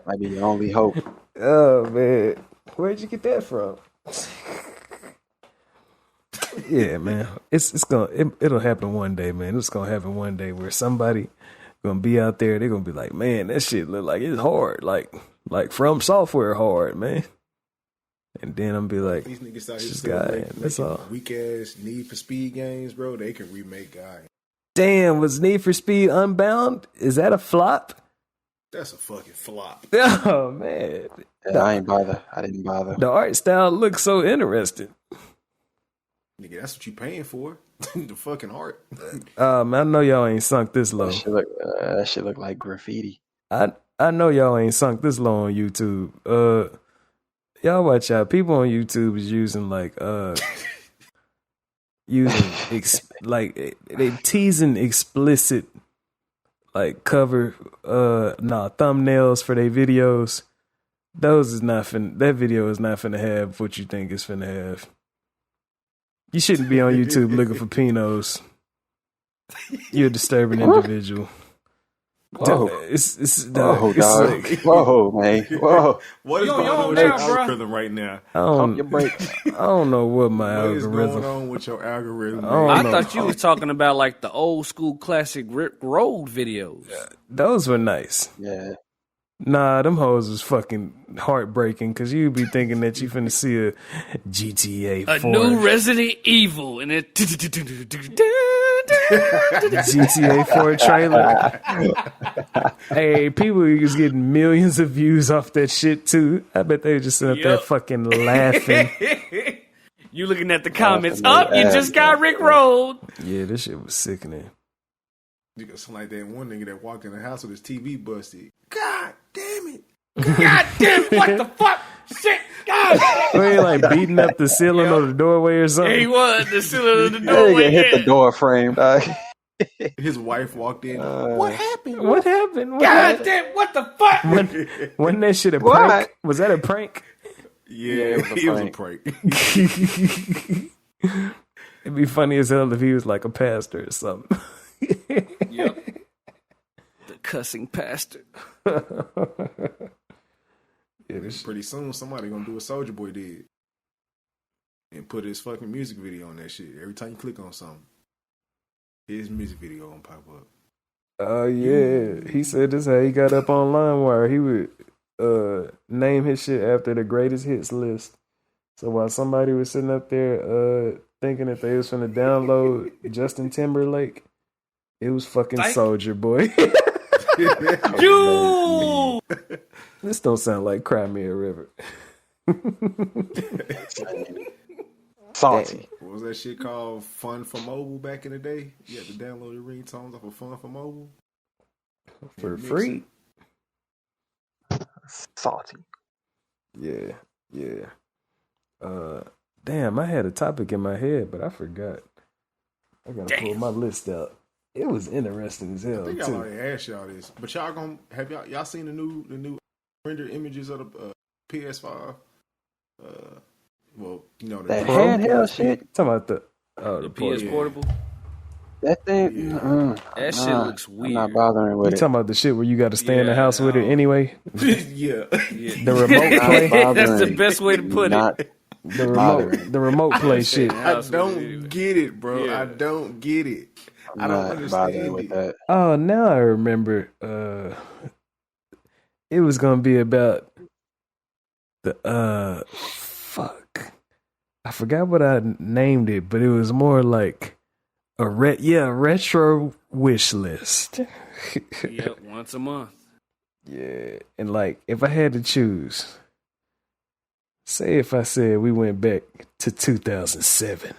Might be your only hope. Oh man, where'd you get that from? Yeah, man, it'll happen one day, man. It's gonna happen one day where somebody gonna be out there. They're gonna be like, man, that shit look like it's hard, like From Software hard, man. And then I'm be like, These niggas out here just still that's all. weak ass Need for Speed games, bro. They can remake guy. Damn, was Need for Speed Unbound? Is that a flop? That's a fucking flop. Oh man, Yeah, I didn't bother. the art style looks so interesting. Nigga, that's what you paying for. The fucking art. Man, I know y'all ain't sunk this low. That shit look like graffiti. I know y'all ain't sunk this low on YouTube. Y'all watch out. People on YouTube is using like they teasing explicit like cover thumbnails for their videos. That video is not finna have what you think it's finna have. You shouldn't be on YouTube looking for Pinos. You're a disturbing individual. Whoa. Whoa, dog. like, Whoa, man. Whoa. What is Yo, going yo, on with now, your bruh. algorithm right now? Pump your brakes. I don't know what my What is going algorithm. on with your algorithm? Oh, I no. thought you was talking about like the old school classic Rick Road videos. Those were nice. Yeah. Nah, them hoes was fucking heartbreaking because you be thinking that you finna see a GTA 4. A new Resident Evil and it. GTA 4 trailer. Hey, people was getting millions of views off that shit too. I bet they were just sitting up there fucking laughing. You looking at the comments. You just got rickrolled. Yeah, this shit was sickening. You got something like that one nigga that walked in the house with his TV busted. God damn it. God damn, what the fuck? Shit, God. Were you like beating up the ceiling or the doorway or something? Yeah, he was. The ceiling of the Nigga doorway. hit the door frame, dog. His wife walked in. What happened? What happened? What God happened? damn, what the fuck? Wasn't that shit a What? prank? Was that a prank? Yeah, it was a prank. It'd be funny as hell if he was like a pastor or something. Yep. The cussing pastor. Pretty soon, somebody gonna do what Soulja Boy did and put his fucking music video on that shit. Every time you click on something, his music video gonna pop up. Oh yeah, he said this how he got up on LimeWire. He would name his shit after the greatest hits list. So while somebody was sitting up there thinking that they was finna download Justin Timberlake, it was fucking Soulja Boy. You. This don't sound like Cry Me a River. Salty. What was that shit called? Fun for Mobile back in the day? You had to download your ringtones off of Fun for Mobile For free. Salty. Yeah. Damn, I had a topic in my head, but I forgot. I gotta pull my list out. It was interesting as hell. I think too. y'all already asked y'all this, but y'all gonna have y'all seen the new render images of the PS5? Well, you know That handheld shit. Talking about the PS Portable. That thing. That shit looks weird. I'm not bothering with You it. talking about the shit where you got to stay in the house with it anyway? Yeah. The remote play. That's the best way to put it. The remote play shit. I don't get it, bro. I don't get it. I don't understand with it. that. Oh, now I remember. It was gonna be about the fuck. I forgot what I named it, but it was more like a retro wish list. Yep, once a month. Yeah, and like if I had to choose, say if I said we went back to 2007,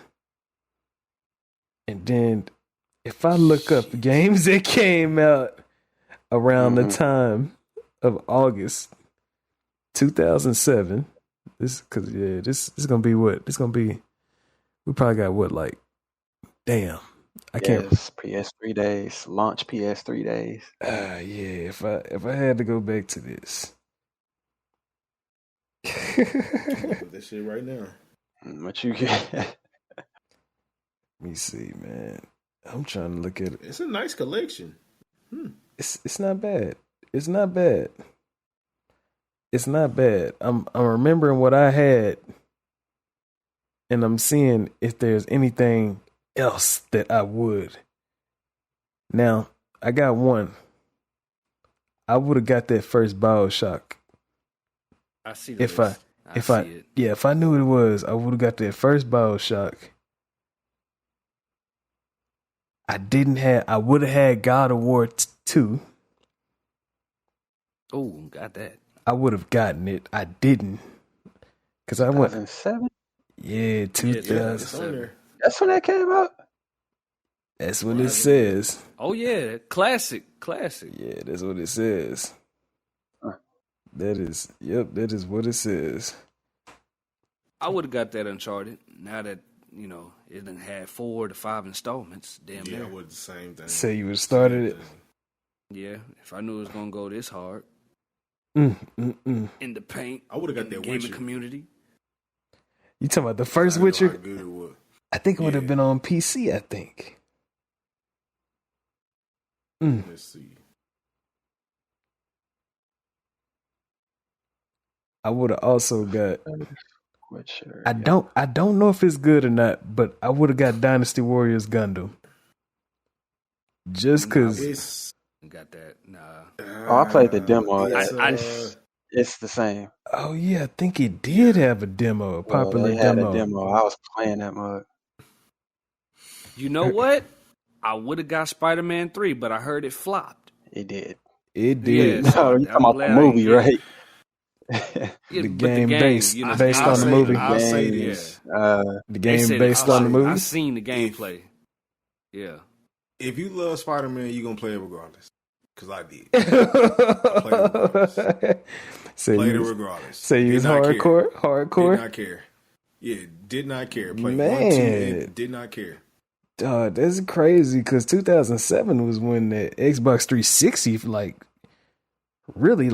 and then if I look up games that came out around the time of August 2007, this is gonna be what? This gonna be. We probably got what, like, damn. I can't. PS3 days, launch PS3 days. Yeah. If I had to go back to this, That shit right now. What you get? let me see, man. I'm trying to look at it. It's a nice collection. It's not bad. It's not bad. It's not bad. I'm remembering what I had, and I'm seeing if there's anything else that I would. Now, I got one. I would have got that first BioShock. I see If I see it. if I knew what it was, I would have got that first BioShock. I would have had God of War 2. Oh, got that. I would have gotten it. I didn't. Cause I went 2007. Yeah, 2000. That's when that came out. That's what it says. Oh yeah, classic. Yeah, that's what it says. That is what it says. I would have got that Uncharted. Now that it done had 4 to 5 installments. Damn Yeah, near. it was the same thing. Say you would have started it. Yeah, if I knew it was gonna go this hard In in the paint, I would have got in the that gaming Witcher. community. You talking about the first I didn't know Witcher? how good it was. I think it would have been on PC. I think. Let's see. I would have also got. Witcher. I don't know if it's good or not, but I would have got Dynasty Warriors Gundam. Just cause Got that? Nah. Oh, I played the demo. It's It's the same. Oh yeah, I think it did have a demo, a popular They had demo. a demo. I was playing that mug. You know what? I would have got Spider-Man 3, but I heard it flopped. It did. It did. Yeah, so No, you I'm talking about glad the I movie, didn't right? Yeah, The but game based you know, based I'll on the say- movie. I'll say Game, this. The they game said based it- on the I movie. seen the gameplay. Yeah. If you love Spider-Man, you're going to play it regardless. Because I did. Played it regardless. Say Played it you was, regardless. say you Did was not care. hardcore. Did not care. Yeah, did not care. Played Man. 1, 2, and did not care. That's crazy because 2007 was when the Xbox 360 really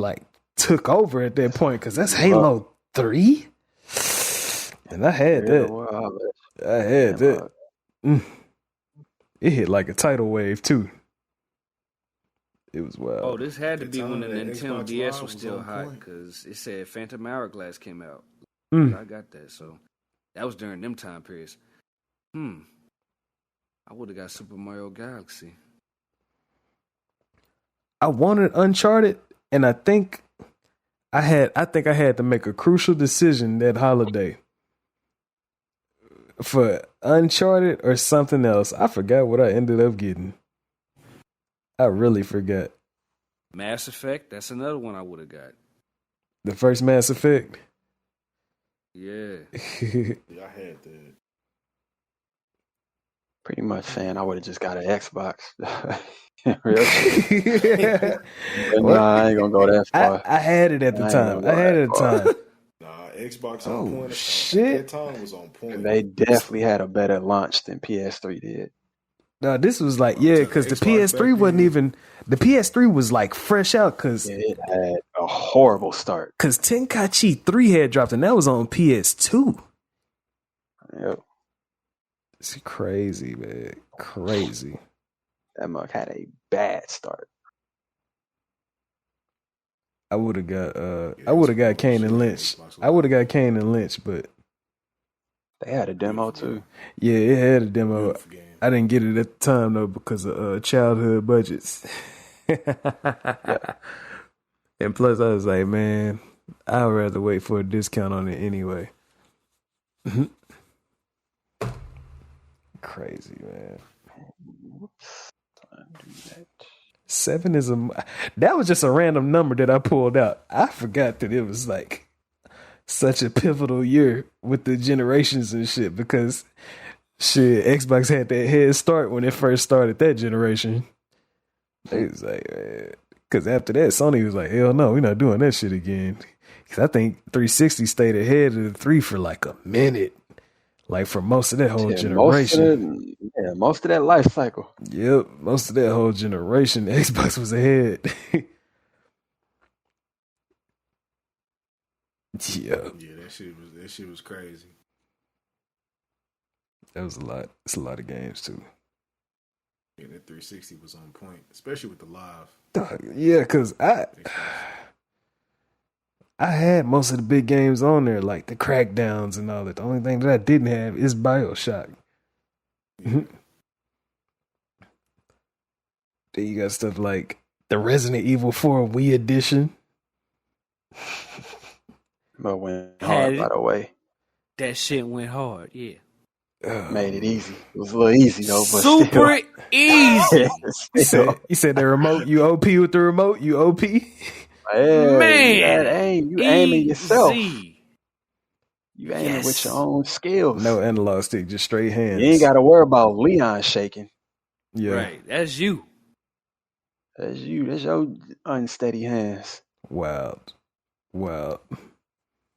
took over at that point because that's Halo 3, and I had that. Wow, I had that. It hit like a tidal wave too. It was wild. Oh, this had to The be when the time that Nintendo Xbox DS Live was was still on hot point. because it said Phantom Hourglass came out. Mm. I got that, so that was during them time periods. I would have got Super Mario Galaxy. I wanted Uncharted, and I think I had to make a crucial decision that holiday for Uncharted or something else. I forgot what I ended up getting. I really forgot. Mass Effect, that's another one I would have got. The first Mass Effect. Yeah. Yeah, I had that. pretty much saying I would have just got an Xbox. Real shit. But What? nah, I ain't gonna go that far. I had it at the I ain't time. gonna I go had that it at the far. time. Nah, Xbox Oh, on point. shit. At that time was on point. They definitely had a better launch than PS3 did. No, this was because the Xbox PS3 back wasn't then. even. The PS3 was fresh out because It had a horrible start. Tenkaichi 3 had dropped and that was on PS2. Yep. It's crazy, man. Crazy. That mug had a bad start. I would have got Kane and Lynch. I would have got Kane and Lynch, but They had a demo too. yeah, it had a demo. Beautiful game. I didn't get it at the time though because of childhood budgets. And plus, I was like, man, I'd rather wait for a discount on it anyway. Crazy, man. 7 is that was just a random number that I pulled out. I forgot that it was such a pivotal year with the generations and shit because shit, Xbox had that head start when it first started that generation. They was like, because after that, Sony was like, hell no, we're not doing that shit again. Because I think 360 stayed ahead of the 3 for a minute. For most of that whole generation. Most of that life cycle. Yep, most of that whole generation, Xbox was ahead. Yeah. Yeah, that shit was crazy. That was a lot. It's a lot of games too. Yeah, that 360 was on point, especially with the live. Yeah, because I had most of the big games on there, like the Crackdowns and all that. The only thing that I didn't have is BioShock. Yeah. Then you got stuff like the Resident Evil 4 Wii Edition. But went Had hard, it. by the way. That shit went hard, yeah. Made it easy. It was a little easy though, but Super easy. You said the remote, you OP with the remote, you OP? Yeah, Man, you aiming yourself. easy. You aiming Yes. with your own skills. No analog stick, just straight hands. You ain't got to worry about Leon shaking. Yeah. Right, that's you. That's you. That's your unsteady hands. Wild.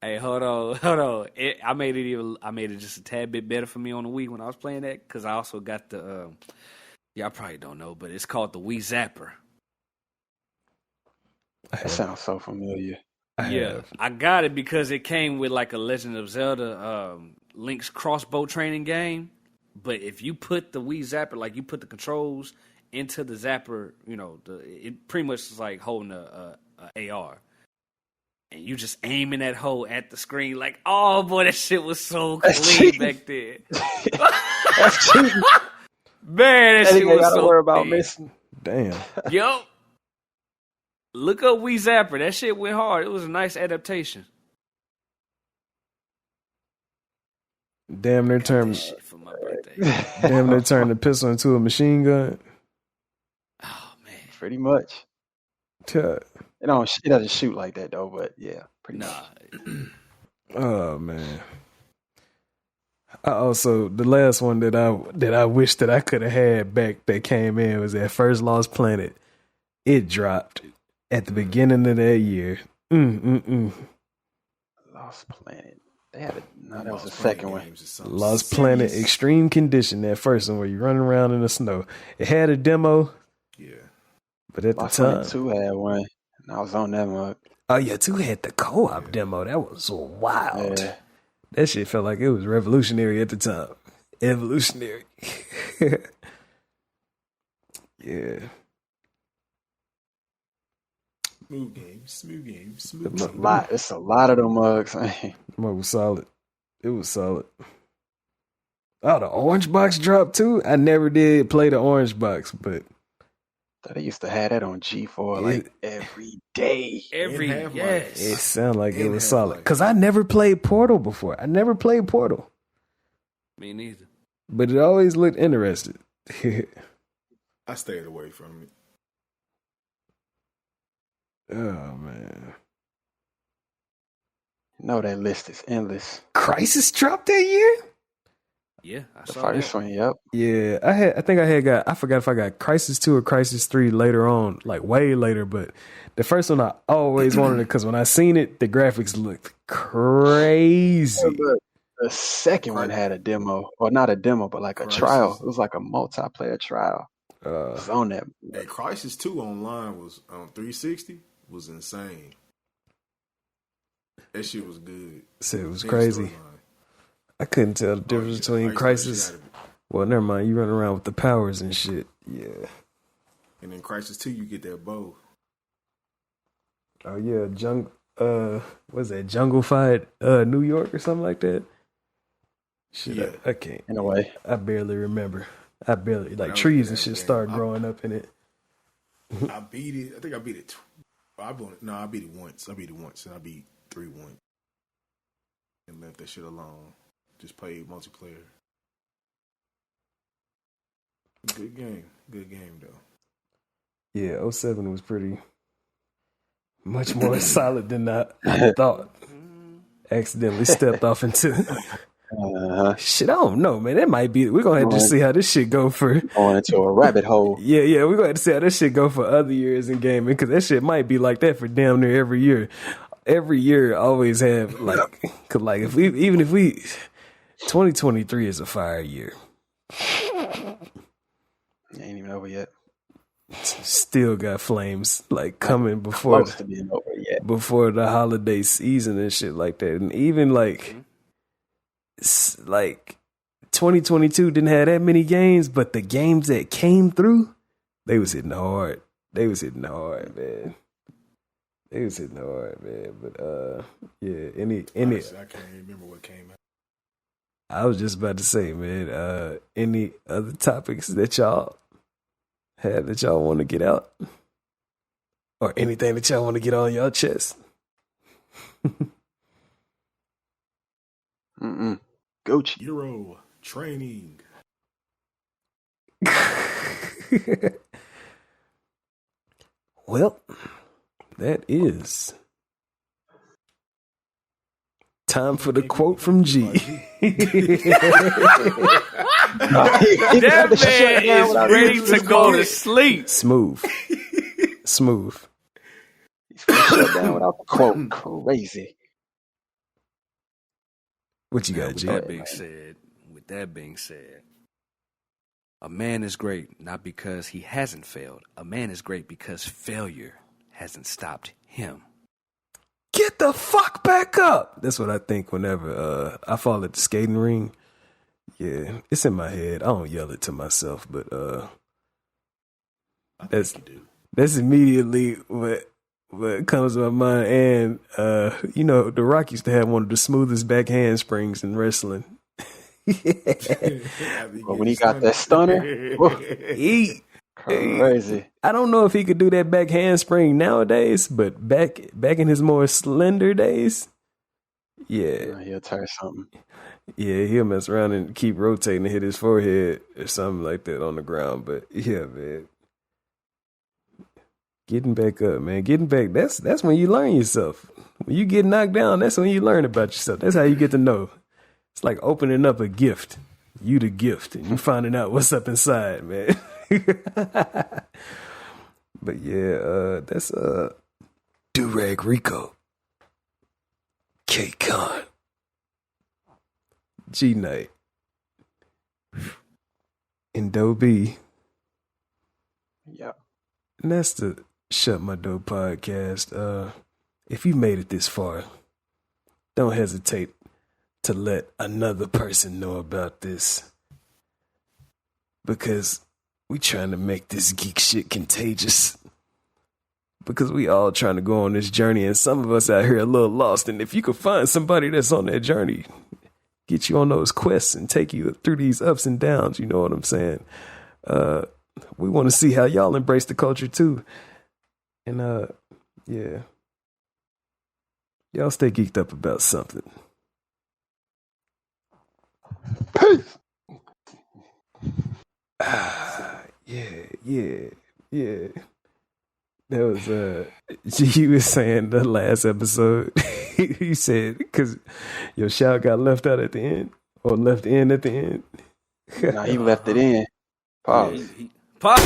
Hey, hold on. I made it just a tad bit better for me on the Wii when I was playing that because I also got the. Y'all probably don't know, but it's called the Wii Zapper. That sounds so familiar. I got it because it came with a Legend of Zelda Link's crossbow training game. But if you put the Wii Zapper, you put the controls into the Zapper, it pretty much is like holding a AR. And you just aiming that hole at the screen oh boy, that shit was so clean back then. That's cheating. Man, that That shit nigga was got to so worry about clean. missing. Damn. Yup. Look up We Zapper. That shit went hard. It was a nice adaptation. Damn near turned Shit for my birthday. the pistol into a machine gun. Oh man. Pretty much. Tuh. It doesn't shoot like that though, but yeah, pretty much. Oh man. Also, the last one that I wish that I could have had back that came in was that first Lost Planet. It dropped at the beginning of that year. Lost Planet. They had that was the second one. Lost Planet Extreme Condition, that first one where you're running around in the snow. It had a demo. Yeah. But at Lost the time. Planet 2 had one. And I was on that mug. Oh yeah, 2 had the co-op demo. That was so wild. Yeah. That shit felt like it was revolutionary at the time. Evolutionary. Yeah. Smooth games. It's a lot of them mugs. It was solid. It was solid. Oh, the orange box dropped too? I never did play the orange box, but They used to have that on G4 like every day. Yes. it sounded like it was solid. Because I never played Portal before. Me neither. But it always looked interesting. I stayed away from it. Oh, man. No, that list is endless. Crisis dropped that year? Yeah, I The saw first that. one, yep. Yeah, I forgot if I got Crisis 2 or Crisis 3 later on, like way later, but the first one I always wanted it because when I seen it, the graphics looked crazy. The second one had a demo, or not a demo, but like a trial. It was like a multiplayer trial. It was on that. Hey, Crisis 2 online was on 360 was insane. That shit was good. So it was crazy. I couldn't tell the difference between Crisis. Well, never mind. You running around with the powers and shit. Yeah. And then Crisis 2, you get that bow. Oh yeah, what's that? Jungle Fight, New York or something like that. Shit, Yeah. I can't. In a way. I barely remember. Like That trees was and shit game. start growing up in it. I beat it. I think I beat it. I beat it once. And I beat 3-1. And left that shit alone. Just played multiplayer. Good game though. Yeah, 07 was pretty much more solid than I thought. Accidentally stepped off into shit. I don't know, man. That might be. We're gonna have to see how this shit go for Going into a rabbit hole. Yeah. We're gonna have to see how this shit go for other years in gaming because that shit might be like that for damn near every year. Every year, always have cause if we 2023 is a fire year. It ain't even over yet. Still got flames coming before Supposed to be over yet. before the holiday season and shit like that. And even like 2022 didn't have that many games, but the games that came through, they was hitting hard. Man. But yeah, Honestly, I can't remember what came out. I was just about to say, man, any other topics that y'all had that y'all want to get out? Or anything that y'all want to get on y'all chest? Gucci. Euro training. Well, that is time for the quote from G. That man is ready to go to sleep. Smooth. He's gonna shut down without the quote. Crazy. What you got, With G? that being said, a man is great not because he hasn't failed. A man is great because failure hasn't stopped him. Get the fuck back up. That's what I think whenever I fall at the skating ring. Yeah, it's in my head. I don't yell it to myself, but that's immediately what comes to my mind. And The Rock used to have one of the smoothest back handsprings in wrestling. But when he got that stunner, Crazy. I don't know if he could do that back handspring nowadays, but back in his more slender days, yeah. He'll turn something. Yeah, he'll mess around and keep rotating and hit his forehead or something like that on the ground. But yeah, man. Getting back up, man. Getting back, that's when you learn yourself. When you get knocked down, that's when you learn about yourself. That's how you get to know. It's like opening up a gift. You the gift, and you finding out what's up inside, man. But yeah, that's Durag Rico, K Kon, G Night, and Doe B. Yep. And that's the Shut My Dope podcast. If you made it this far, don't hesitate to let another person know about this, because we trying to make this geek shit contagious, because we all trying to go on this journey, and some of us out here a little lost. And if you could find somebody that's on that journey, get you on those quests and take you through these ups and downs, you know what I'm saying? We want to see how y'all embrace the culture too. And yeah, y'all stay geeked up about something. Peace. Yeah. That was he was saying the last episode. He said because your shout got left out at the end, or left in at the end. Nah, he left it in. Pause. Pop.